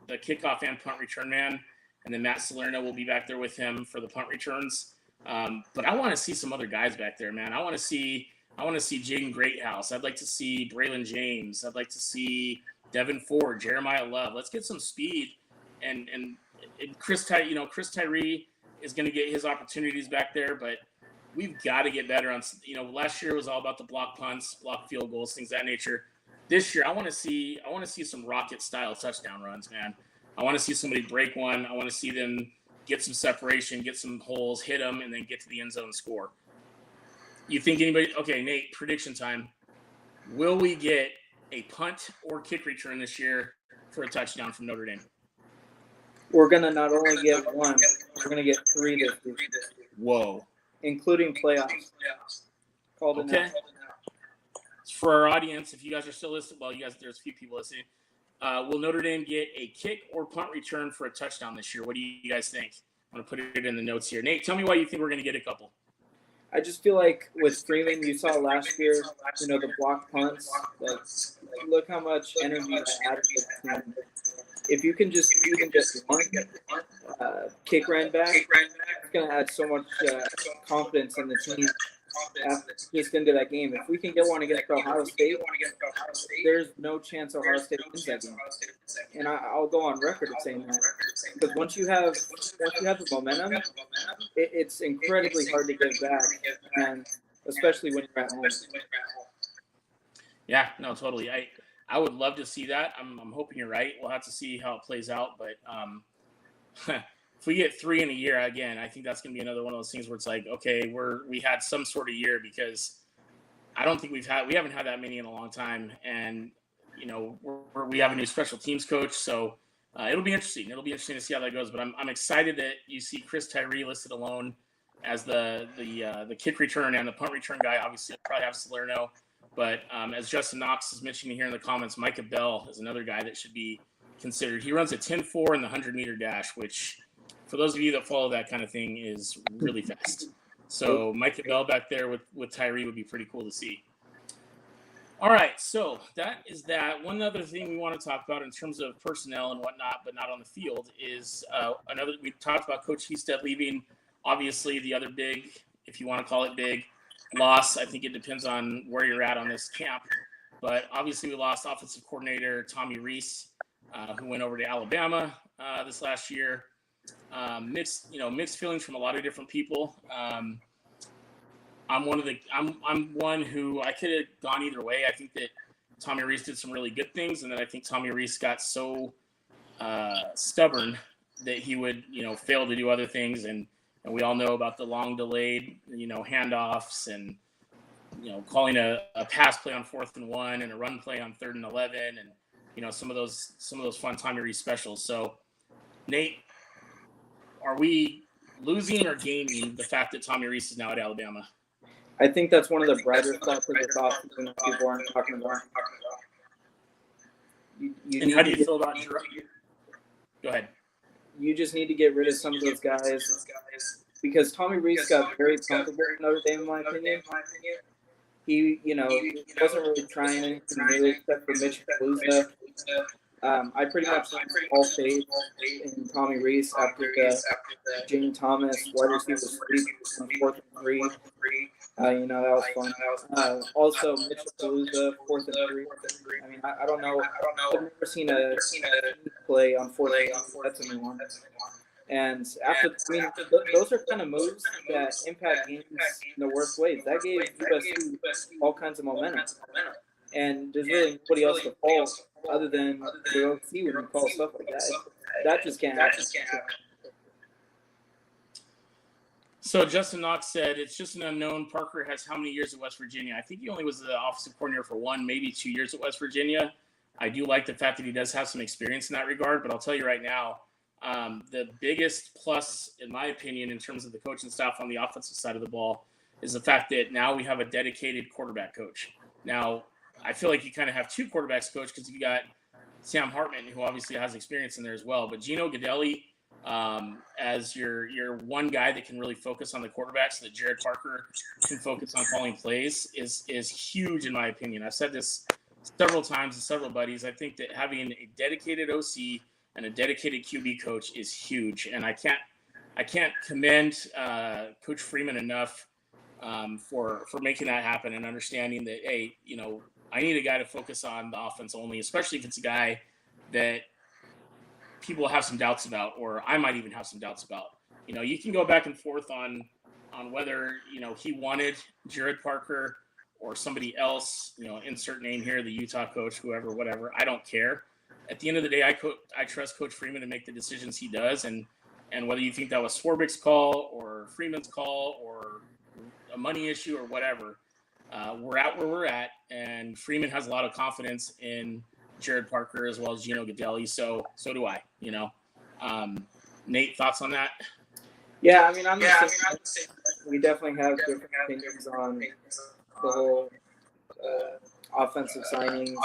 kickoff and punt return man, and then Matt Salerno will be back there with him for the punt returns. But I want to see some other guys back there, man. I want to see Jaden Greathouse. I'd like to see Braylon James. I'd like to see Devin Ford, Jeremiah Love. Let's get some speed. And Chris Tyree is going to get his opportunities back there, but we've got to get better on. Last year was all about the block punts, block field goals, things of that nature. This year, I want to see some rocket style touchdown runs, man. I want to see somebody break one. I want to see them get some separation, get some holes, hit them, and then get to the end zone and score. You think anybody? Okay, Nate, prediction time. Will we get a punt or kick return this year for a touchdown from Notre Dame? We're going to not only get one, we're going to get three this week. Whoa. Including playoffs. Called okay. For our audience, if you guys are still listening, there's a few people listening. Will Notre Dame get a kick or punt return for a touchdown this year? What do you guys think? I'm going to put it in the notes here. Nate, tell me why you think we're going to get a couple. I just feel like with Freeman, you saw last year, the block punts. Like, look how much energy that added to the team. If you can just one kick run back, it's going to add so much confidence in the team just into that game. If we can get one against Ohio State, there's no chance Ohio State wins that game. And I'll go on record of saying that, because once you have the momentum, it's incredibly hard to get back, and especially when you're at home. Yeah, no, totally. I would love to see that. I'm hoping you're right. We'll have to see how it plays out, but if we get 3 in a year, again, I think that's going to be another one of those things where it's like, okay, we had some sort of year, because I don't think we haven't had that many in a long time. And, we have a new special teams coach. So it'll be interesting. It'll be interesting to see how that goes. But I'm excited that you see Chris Tyree listed alone as the kick return and the punt return guy. Obviously, I'll probably have Salerno. But as Justin Knox is mentioning here in the comments, Micah Bell is another guy that should be considered. He runs a 10.4 in the 100-meter dash, which – for those of you that follow that kind of thing, is really fast. So Micah Bell back there with Tyree would be pretty cool to see. All right, so that is that. One other thing we want to talk about in terms of personnel and whatnot, but not on the field, is we talked about Coach Husted leaving. Obviously, the other big, if you want to call it big, loss. I think it depends on where you're at on this camp. But obviously, we lost offensive coordinator Tommy Rees, who went over to Alabama this last year. Mixed feelings from a lot of different people. I'm one who I could have gone either way. I think that Tommy Rees did some really good things, and then I think Tommy Rees got so stubborn that he would, fail to do other things. And we all know about the long delayed, handoffs and, calling a pass play on 4th and 1 and a run play on 3rd and 11, and, some of those fun Tommy Rees specials. So, Nate, are we losing or gaining the fact that Tommy Rees is now at Alabama? I think that's one of the brighter spots of this offseason that people aren't talking about. And how do you feel about Gerard? Go ahead. You just need to get rid of some of those guys, because Tommy Rees got very comfortable in Notre Dame, in my opinion. He, wasn't really trying anything new except for Mitch Palooza. I pretty much all faith in Tommy Rees after the Jane Thomas wide receiver sweep on 4th and 3. That was fun. Also, Mitch Palooza, 4th and 3. I mean, I don't know. I've never seen a play on 4th and 3. That's a new one. And those are kind of moves that impact games in the worst ways. That gave USC all kinds of momentum. And there's really nobody else to fall other than the OC when you call stuff like that. That just can't happen. So Justin Knox said, it's just an unknown. Parker has how many years at West Virginia? I think he only was the offensive coordinator for 1, maybe 2 years at West Virginia. I do like the fact that he does have some experience in that regard, but I'll tell you right now, the biggest plus, in my opinion, in terms of the coaching staff on the offensive side of the ball is the fact that now we have a dedicated quarterback coach. Now, I feel like you kind of have 2 quarterbacks coach because you got Sam Hartman, who obviously has experience in there as well, but Gino Godelli, as your one guy that can really focus on the quarterback so that Jared Parker can focus on calling plays is huge in my opinion. I've said this several times to several buddies. I think that having a dedicated OC and a dedicated QB coach is huge, and I can't commend Coach Freeman enough for making that happen and understanding that, hey, I need a guy to focus on the offense only, especially if it's a guy that people have some doubts about, or I might even have some doubts about. You can go back and forth on whether, he wanted Jared Parker or somebody else, insert name here, the Utah coach, whoever, whatever. I don't care. At the end of the day, I trust Coach Freeman to make the decisions he does. And whether you think that was Swarbrick's call or Freeman's call or a money issue or whatever, we're at where we're at. And Freeman has a lot of confidence in Jared Parker as well as Gino Godelli. So do I, Nate, thoughts on that? Yeah, I mean, I'm the same. We definitely have different opinions on the whole offensive signings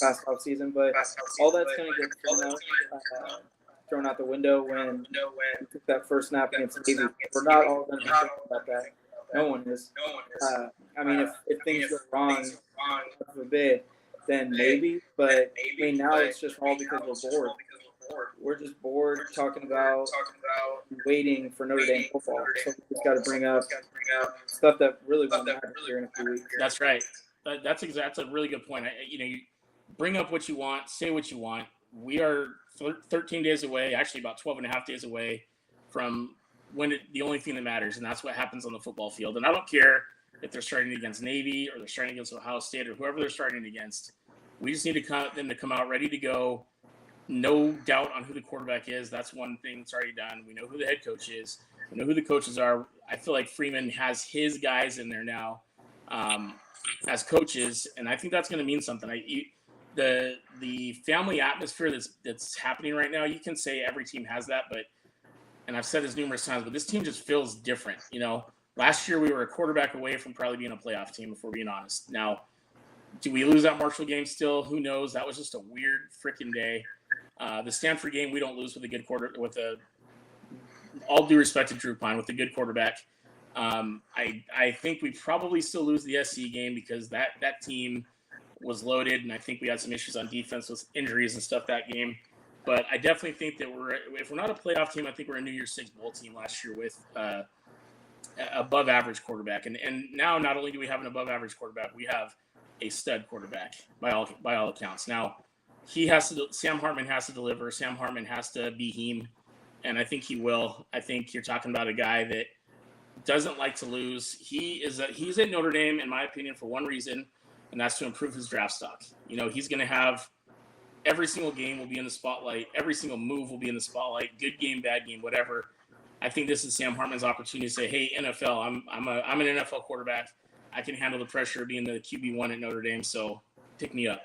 past offseason, but all that's going to get thrown out the window when we took that first snap against Navy. We're not all going to be thinking about that. No one is. I mean, if things go wrong, God forbid, then maybe. But I mean, now it's just all because we're bored. We're just bored talking about waiting for Notre Dame football. So we just got to bring up stuff that really won't matter here in a few weeks. That's right. That's a really good point. You bring up what you want, say what you want. We are 13 days away, actually about 12 and a half days away from the only thing that matters, and that's what happens on the football field. And I don't care if they're starting against Navy or they're starting against Ohio State or whoever they're starting against. We just need them to come out ready to go. No doubt on who the quarterback is. That's one thing that's already done. We know who the head coach is. We know who the coaches are. I feel like Freeman has his guys in there now as coaches, and I think that's going to mean something. The family atmosphere that's happening right now, you can say every team has that, and I've said this numerous times, but this team just feels different. Last year we were a quarterback away from probably being a playoff team, if we're being honest. Now, do we lose that Marshall game still? Who knows? That was just a weird freaking day. The Stanford game, we don't lose with a good all due respect to Drew Pine, with a good quarterback. I think we probably still lose the SC game because that team was loaded, and I think we had some issues on defense with injuries and stuff that game. But I definitely think that if we're not a playoff team, I think we're a New Year's Six bowl team last year with above average quarterback. And now not only do we have an above average quarterback, we have a stud quarterback by all accounts. Now Sam Hartman has to deliver. Sam Hartman has to be him, and I think he will. I think you're talking about a guy that doesn't like to lose. He's at Notre Dame, in my opinion, for one reason, and that's to improve his draft stock. He's going to have every single game will be in the spotlight. Every single move will be in the spotlight. Good game, bad game, whatever. I think this is Sam Hartman's opportunity to say, "Hey, NFL, I'm an NFL quarterback. I can handle the pressure of being the QB1 at Notre Dame. So pick me up."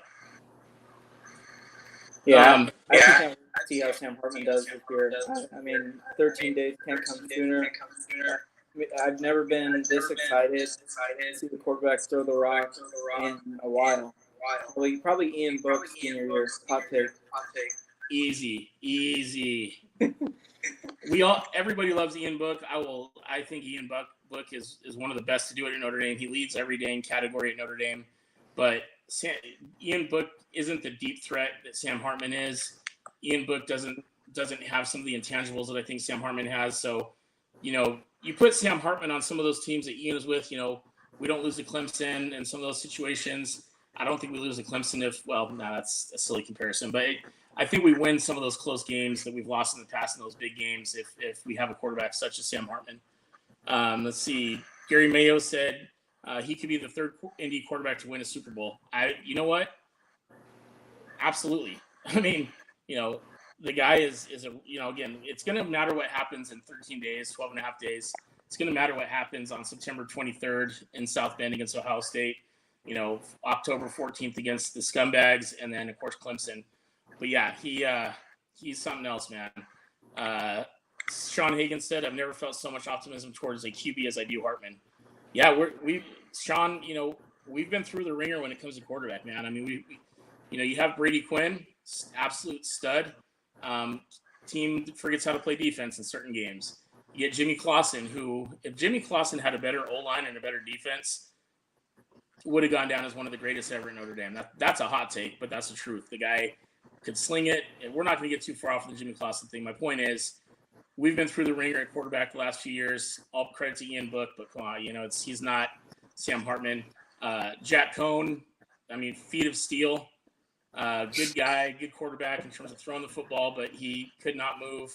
Yeah, I can't see how Sam Hartman does this year. I mean, 13 days can't come sooner. I've never been this excited to see the quarterbacks throw the rock in a while. Probably Ian Book's senior year. Hot take. Easy. Everybody loves Ian Book. I think Ian Book is one of the best to do it at Notre Dame. He leads every day in category at Notre Dame, but Ian Book isn't the deep threat that Sam Hartman is. Ian Book doesn't have some of the intangibles that I think Sam Hartman has. So, you put Sam Hartman on some of those teams that Ian is with. We don't lose to Clemson in some of those situations. I don't think we lose to Clemson that's a silly comparison, but I think we win some of those close games that we've lost in the past in those big games if we have a quarterback such as Sam Hartman. Let's see. Gary Mayo said he could be the third Indy quarterback to win a Super Bowl. You know what? Absolutely. I mean, the guy is again, it's going to matter what happens in 13 days, 12 and a half days. It's going to matter what happens on September 23rd in South Bend against Ohio State, October 14th against the Scumbags, and then, of course, Clemson. But, yeah, he's something else, man. Sean Hagan said, I've never felt so much optimism towards a QB as I do Hartman. Yeah, Sean, we've been through the ringer when it comes to quarterback, man. I mean, you have Brady Quinn, absolute stud. Team forgets how to play defense in certain games. You get Jimmy Clausen, who, if Jimmy Clausen had a better O-line and a better defense, would have gone down as one of the greatest ever at Notre Dame. That's a hot take, but that's the truth. The guy could sling it. And we're not going to get too far off the Jimmy Clausen thing. My point is, we've been through the ringer at quarterback the last few years. All credit to Ian Book, but come on, he's not Sam Hartman. Jack Cohn, feet of steel. Good guy, good quarterback in terms of throwing the football, but he could not move.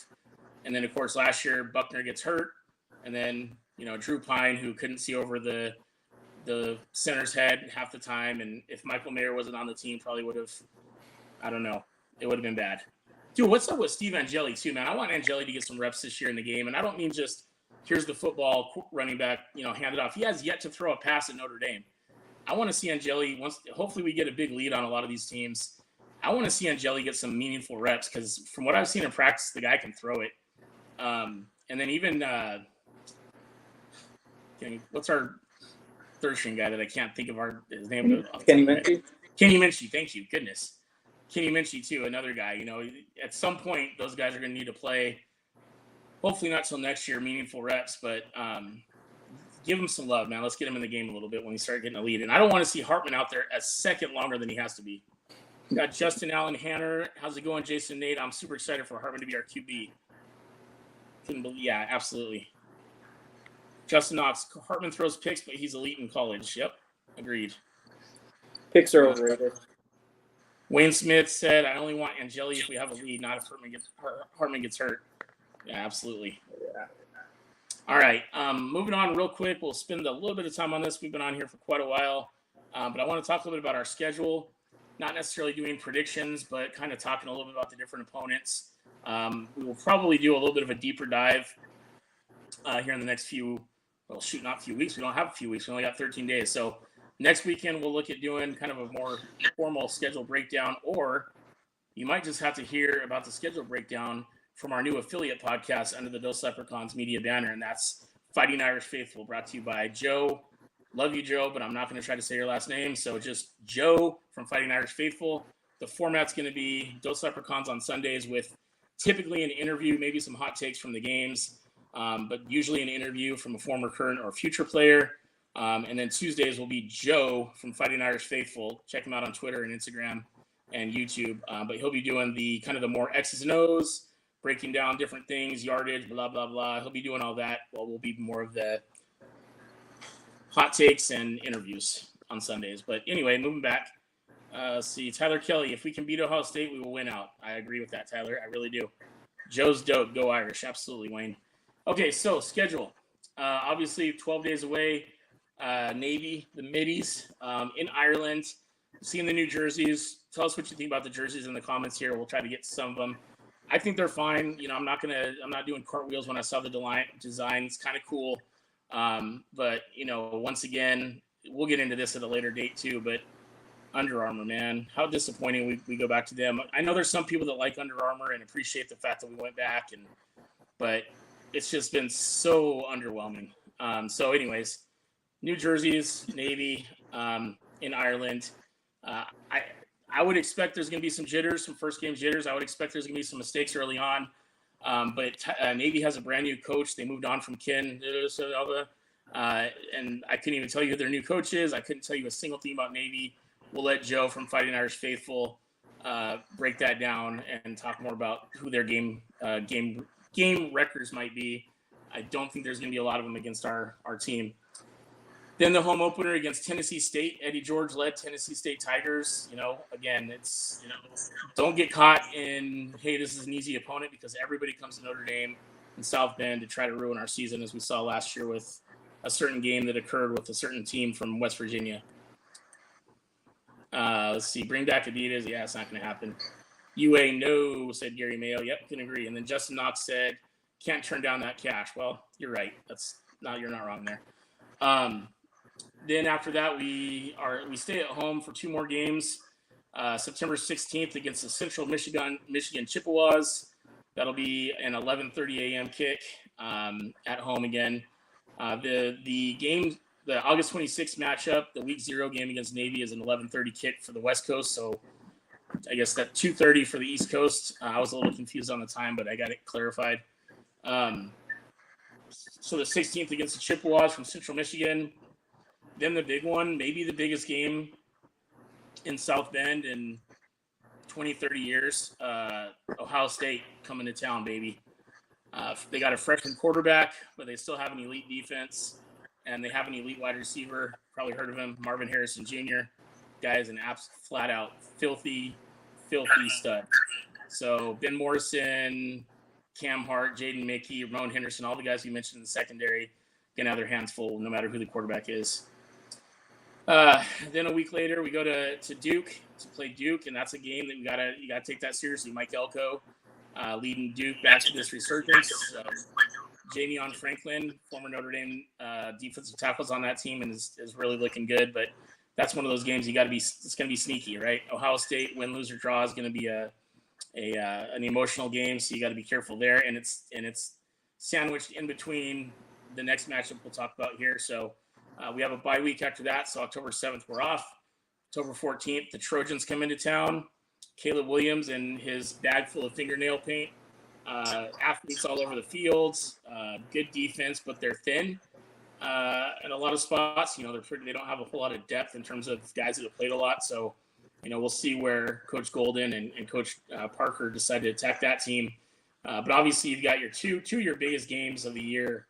And then, of course, last year, Buckner gets hurt. And then, Drew Pine, who couldn't see over the center's head half the time. And if Michael Mayer wasn't on the team, probably would have, I don't know, it would have been bad. Dude, what's up with Steve Angeli, too, man? I want Angeli to get some reps this year in the game. And I don't mean just, here's the football, running back, hand it off. He has yet to throw a pass at Notre Dame. I want to see Angeli, hopefully we get a big lead on a lot of these teams. I want to see Angeli get some meaningful reps because from what I've seen in practice, the guy can throw it. And then even what's our third string guy that I can't think of his name? Kenny Minchie. Kenny Minchie, thank you, goodness. Kenny Minchie too, another guy. At some point those guys are going to need to play. Hopefully not till next year, meaningful reps, but give him some love, man. Let's get him in the game a little bit when we start getting a lead. And I don't want to see Hartman out there a second longer than he has to be. We got Justin Allen Hanner. How's it going, Jason Nate? I'm super excited for Hartman to be our QB. Yeah, absolutely. Justin Knox, Hartman throws picks, but he's elite in college. Yep, agreed. Picks are overrated. Wayne Smith said, I only want Angeli if we have a lead, not if Hartman gets hurt. Yeah, absolutely. Yeah. All right, moving on real quick. We'll spend a little bit of time on this. We've been on here for quite a while, but I want to talk a little bit about our schedule. Not necessarily doing predictions, but kind of talking a little bit about the different opponents. We will probably do a little bit of a deeper dive here in the next not few weeks. We don't have a few weeks. We only got 13 days. So next weekend, we'll look at doing kind of a more formal schedule breakdown, or you might just have to hear about the schedule breakdown from our new affiliate podcast under the Dos Leprechauns media banner, and that's Fighting Irish Faithful, brought to you by Joe. Love you, Joe, but I'm not going to try to say your last name. So just Joe from Fighting Irish Faithful. The format's going to be Dos Leprechauns on Sundays with typically an interview, maybe some hot takes from the games, but usually an interview from a former, current, or future player. And then Tuesdays will be Joe from Fighting Irish Faithful. Check him out on Twitter and Instagram and YouTube. But he'll be doing the kind of the more X's and O's, breaking down different things, yardage, blah, blah, blah. He'll be doing all that while we'll be more of the hot takes and interviews on Sundays. But anyway, moving back. See, Tyler Kelly, if we can beat Ohio State, we will win out. I agree with that, Tyler. I really do. Joe's dope. Go Irish. Absolutely, Wayne. Okay, so schedule. Obviously, 12 days away. Navy, the Middies in Ireland. Seeing the new jerseys. Tell us what you think about the jerseys in the comments here. We'll try to get to some of them. I think they're fine. I'm not doing cartwheels when I saw the design. It's kind of cool. But once again, we'll get into this at a later date too, but Under Armour, man, how disappointing we go back to them. I know there's some people that like Under Armour and appreciate the fact that we went back, but it's just been so underwhelming. So anyways, New Jerseys, Navy, in Ireland. I would expect there's going to be some jitters, some first game jitters. I would expect there's going to be some mistakes early on. But Navy has a brand new coach. They moved on from Ken, and I couldn't even tell you who their new coach is. I couldn't tell you a single thing about Navy. We'll let Joe from Fighting Irish Faithful break that down and talk more about who their game records might be. I don't think there's going to be a lot of them against our team. Then the home opener against Tennessee State. Eddie George led Tennessee State Tigers. Again, it's, don't get caught in, hey, this is an easy opponent, because everybody comes to Notre Dame and South Bend to try to ruin our season, as we saw last year with a certain game that occurred with a certain team from West Virginia. Let's see, bring back Adidas. Yeah, it's not going to happen. UA, no, said Gary Mayo. Yep, can agree. And then Justin Knox said, can't turn down that cash. Well, you're right. You're not wrong there. Then after that, we stay at home for 2 more games. September 16th against the Central Michigan Chippewas. That'll be an 11:30 a.m. kick at home again. The game, the August 26th matchup, the Week 0 game against Navy is an 11:30 kick for the West Coast. So I guess that 2:30 for the East Coast. I was a little confused on the time, but I got it clarified. So the 16th against the Chippewas from Central Michigan. Then the big one, maybe the biggest game in South Bend in 20, 30 years. Ohio State coming to town, baby. They got a freshman quarterback, but they still have an elite defense, and they have an elite wide receiver. Probably heard of him, Marvin Harrison Jr. Guy is an flat-out filthy stud. So Ben Morrison, Cam Hart, Jaden Mickey, Ramon Henderson, all the guys we mentioned in the secondary, going to have their hands full no matter who the quarterback is. Then a week later, we go to Duke to play Duke, and that's a game that you gotta take that seriously. Mike Elko leading Duke back to this resurgence. Jamion Franklin, former Notre Dame defensive tackles on that team, and is really looking good. But that's one of those games it's going to be sneaky, right? Ohio State win, lose, or draw is going to be an emotional game, so you got to be careful there. And it's sandwiched in between the next matchup we'll talk about here. So we have a bye week after that. So October 7th, we're off. October 14th, the Trojans come into town. Caleb Williams and his bag full of fingernail paint. Athletes all over the fields. Good defense, but they're thin. In a lot of spots, they don't have a whole lot of depth in terms of guys that have played a lot. So, we'll see where Coach Golden and Coach Parker decide to attack that team. But obviously, you've got your two of your biggest games of the year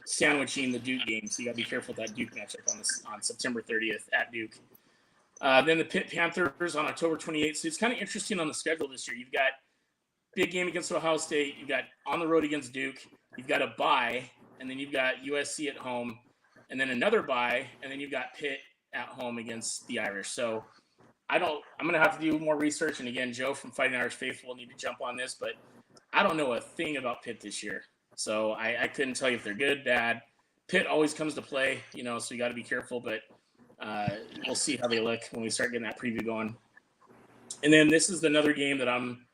sandwiching the Duke game. So you got to be careful with that Duke matchup on September 30th at Duke. Then the Pitt Panthers on October 28th. So it's kind of interesting on the schedule this year. You've got big game against Ohio State. You've got on the road against Duke. You've got a bye, and then you've got USC at home, and then another bye, and then you've got Pitt at home against the Irish. So I'm going to have to do more research. And again, Joe from Fighting Irish Faithful will need to jump on this, but I don't know a thing about Pitt this year. So I couldn't tell you if they're good, bad. Pitt always comes to play, so you got to be careful, but we'll see how they look when we start getting that preview going. And then this is another game that I'm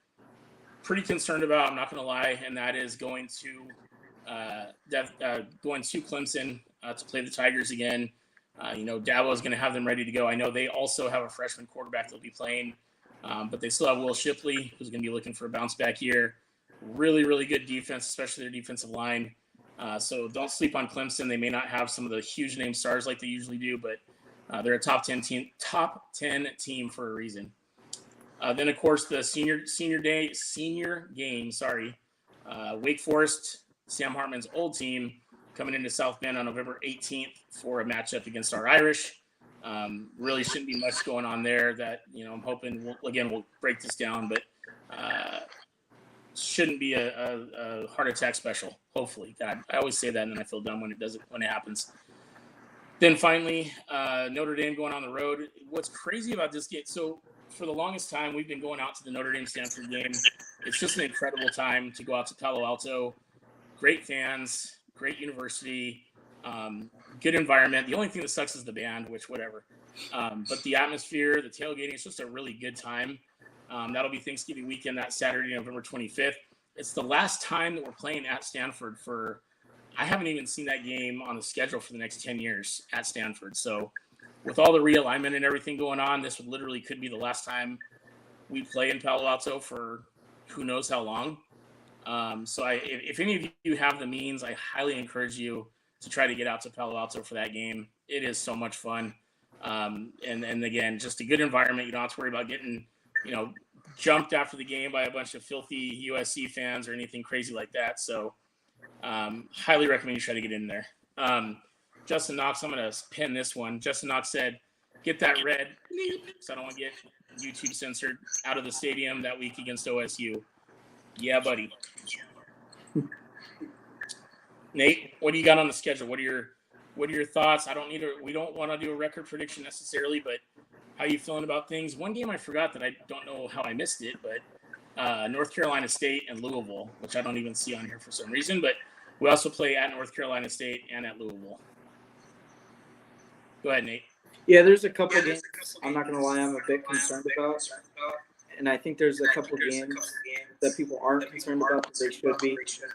pretty concerned about, I'm not going to lie, and that is going to Clemson to play the Tigers again. Dabo is going to have them ready to go. I know they also have a freshman quarterback they'll be playing, but they still have Will Shipley, who's going to be looking for a bounce-back year. Really, really good defense, especially their defensive line. So don't sleep on Clemson. They may not have some of the huge name stars like they usually do, but they're a top 10 team for a reason. Then, of course, the senior game. Wake Forest, Sam Hartman's old team, coming into South Bend on November 18th for a matchup against our Irish. Really shouldn't be much going on there. That I'm hoping we'll break this down, but shouldn't be a heart attack special. Hopefully, God, I always say that, and then I feel dumb when it happens. Then finally, Notre Dame going on the road. What's crazy about this game? So for the longest time, we've been going out to the Notre Dame-Stanford game. It's just an incredible time to go out to Palo Alto. Great fans, great university, good environment. The only thing that sucks is the band, which whatever. But the atmosphere, the tailgating, it's just a really good time. That'll be Thanksgiving weekend, that Saturday, November 25th. It's the last time that we're playing at Stanford I haven't even seen that game on the schedule for the next 10 years at Stanford. So with all the realignment and everything going on, this could be the last time we play in Palo Alto for who knows how long. So if any of you have the means, I highly encourage you to try to get out to Palo Alto for that game. It is so much fun. And again, just a good environment. You don't have to worry about getting, jumped after the game by a bunch of filthy USC fans or anything crazy like that. So highly recommend you try to get in there. Justin Knox, I'm going to pin this one. Justin Knox said, get that red, because I don't want to get YouTube censored, out of the stadium that week against OSU. Yeah, buddy. Nate, what do you got on the schedule? What are your thoughts? We don't want to do a record prediction necessarily, but how you feeling about things? One game I forgot that I don't know how I missed it, but North Carolina State and Louisville, which I don't even see on here for some reason, but we also play at North Carolina State and at Louisville. Go ahead, Nate. Yeah, there's a couple games I'm not going to lie I'm a bit concerned about. And I think there's a couple games that people aren't concerned about that they should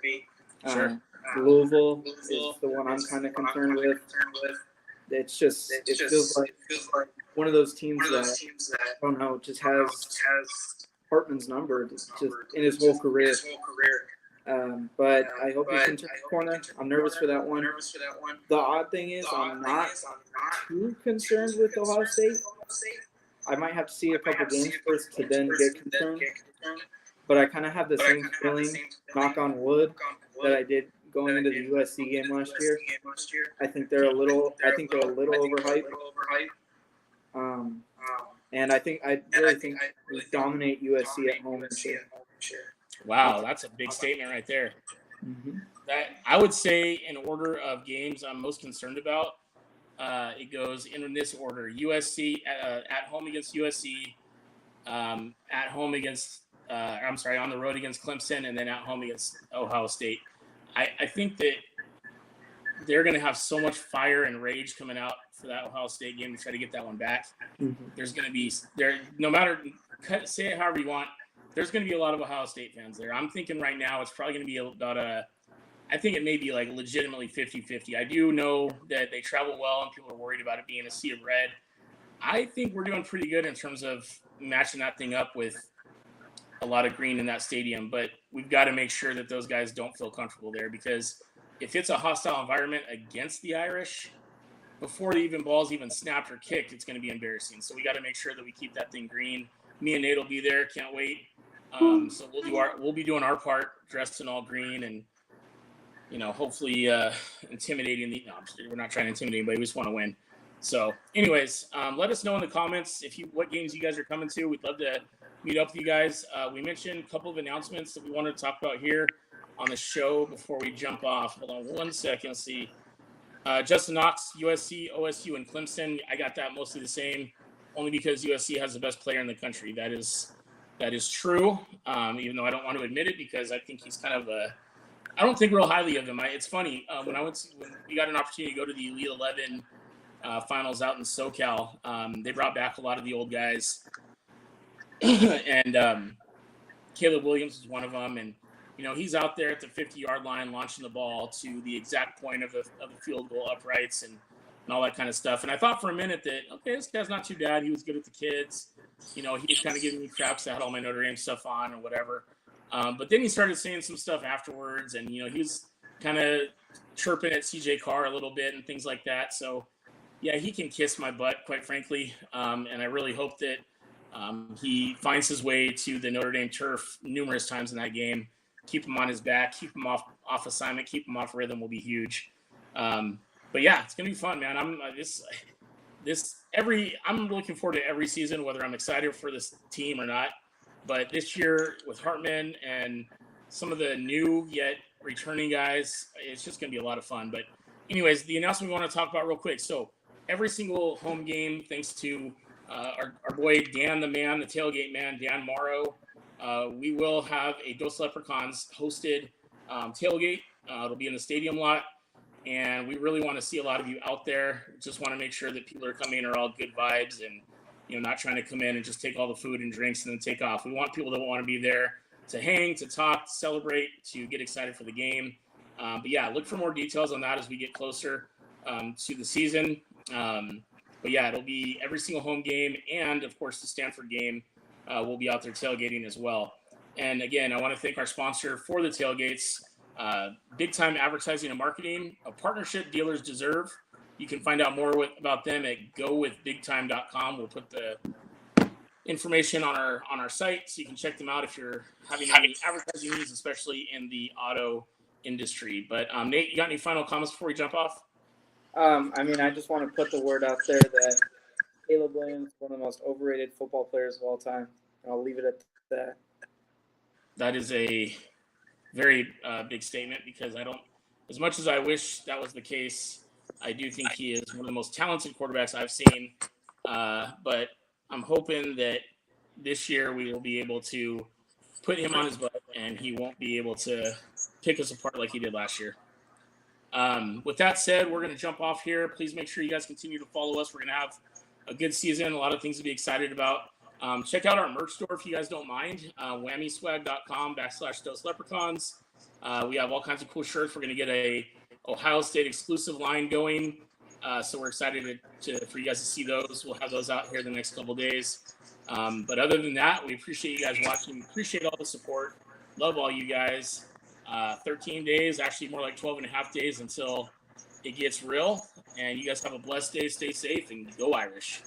be. Sure. Louisville is the one I'm kind of concerned with. It feels like one of those teams that, I don't know, just has Hartman's number just in his whole career. But I hope he can turn the corner. I'm nervous for that one. The odd thing is I'm not too concerned with Ohio State. I might have to see a couple games first to then get concerned. But I kind of have the same feeling, knock on wood, that I did going into the USC game last year. I think they're a little overhyped. And I really think we dominate USC at home this year. Wow, that's a big statement right there. Mm-hmm. That I would say in order of games I'm most concerned about, it goes in this order: USC at home against USC, at home against on the road against Clemson, and then at home against Ohio State. I think that they're going to have so much fire and rage coming out for that Ohio State game to try to get that one back. Mm-hmm. There's going to be no matter say it however you want. There's going to be a lot of Ohio State fans there. I'm thinking right now it's probably going to be about I think it may be like legitimately 50-50. I do know that they travel well and people are worried about it being a sea of red. I think we're doing pretty good in terms of matching that thing up with a lot of green in that stadium, but we've got to make sure that those guys don't feel comfortable there, because if it's a hostile environment against the Irish, before the ball's even snapped or kicked, it's going to be embarrassing. So we got to make sure that we keep that thing green. Me and Nate will be there. Can't wait. So we'll be doing our part, dressed in all green, and hopefully intimidating we're not trying to intimidate anybody. We just want to win. So, anyways, let us know in the comments what games you guys are coming to. We'd love to meet up with you guys. We mentioned a couple of announcements that we wanted to talk about here on the show before we jump off. Hold on 1 second. Let's see. Justin Knox, USC, OSU, and Clemson. I got that mostly the same, only because USC has the best player in the country. That is true, even though I don't want to admit it, because I think he's kind of I don't think real highly of him. It's funny, when we got an opportunity to go to the Elite 11 finals out in SoCal, they brought back a lot of the old guys, and Caleb Williams was one of them, and he's out there at the 50-yard line launching the ball to the exact point of the field goal uprights and all that kind of stuff. And I thought for a minute that, okay, this guy's not too bad. He was good with the kids. He was kind of giving me crap because I had all my Notre Dame stuff on or whatever. But then he started saying some stuff afterwards, and, he was kind of chirping at CJ Carr a little bit and things like that. So, yeah, he can kiss my butt, quite frankly. And I really hope that he finds his way to the Notre Dame turf numerous times in that game. Keep him on his back, keep him off assignment, keep him off rhythm will be huge. But yeah, it's gonna be fun, man. I'm looking forward to every season, whether I'm excited for this team or not. But this year with Hartman and some of the new yet returning guys, it's just gonna be a lot of fun. But anyways, the announcement we want to talk about real quick. So every single home game, thanks to our boy Dan the man, the tailgate man, Dan Morrow, we will have a Dos Leprechauns hosted tailgate. It'll be in the stadium lot. And we really want to see a lot of you out there. Just want to make sure that people are coming in are all good vibes and, not trying to come in and just take all the food and drinks and then take off. We want people that want to be there to hang, to talk, to celebrate, to get excited for the game. But yeah, look for more details on that as we get closer to the season. But yeah, it'll be every single home game. And of course, the Stanford game will be out there tailgating as well. And again, I want to thank our sponsor for the tailgates. Big Time Advertising and Marketing, a partnership dealers deserve. You can find out more about them at gowithbigtime.com. We'll put the information on our site so you can check them out if you're having any advertising needs, especially in the auto industry. But Nate, you got any final comments before we jump off? I just want to put the word out there that Caleb Williams is one of the most overrated football players of all time. I'll leave it at that. That is a very big statement, because as much as I wish that was the case, I do think he is one of the most talented quarterbacks I've seen. But I'm hoping that this year we will be able to put him on his butt and he won't be able to pick us apart like he did last year. With that said, we're going to jump off here. Please make sure you guys continue to follow us. We're going to have a good season, a lot of things to be excited about. Check out our merch store if you guys don't mind, whammyswag.com/Dose Leprechauns. We have all kinds of cool shirts. We're going to get a Ohio State exclusive line going. So we're excited for you guys to see those. We'll have those out here the next couple days. But other than that, we appreciate you guys watching. Appreciate all the support. Love all you guys. 13 days, actually more like 12 and a half days until it gets real. And you guys have a blessed day. Stay safe and go Irish.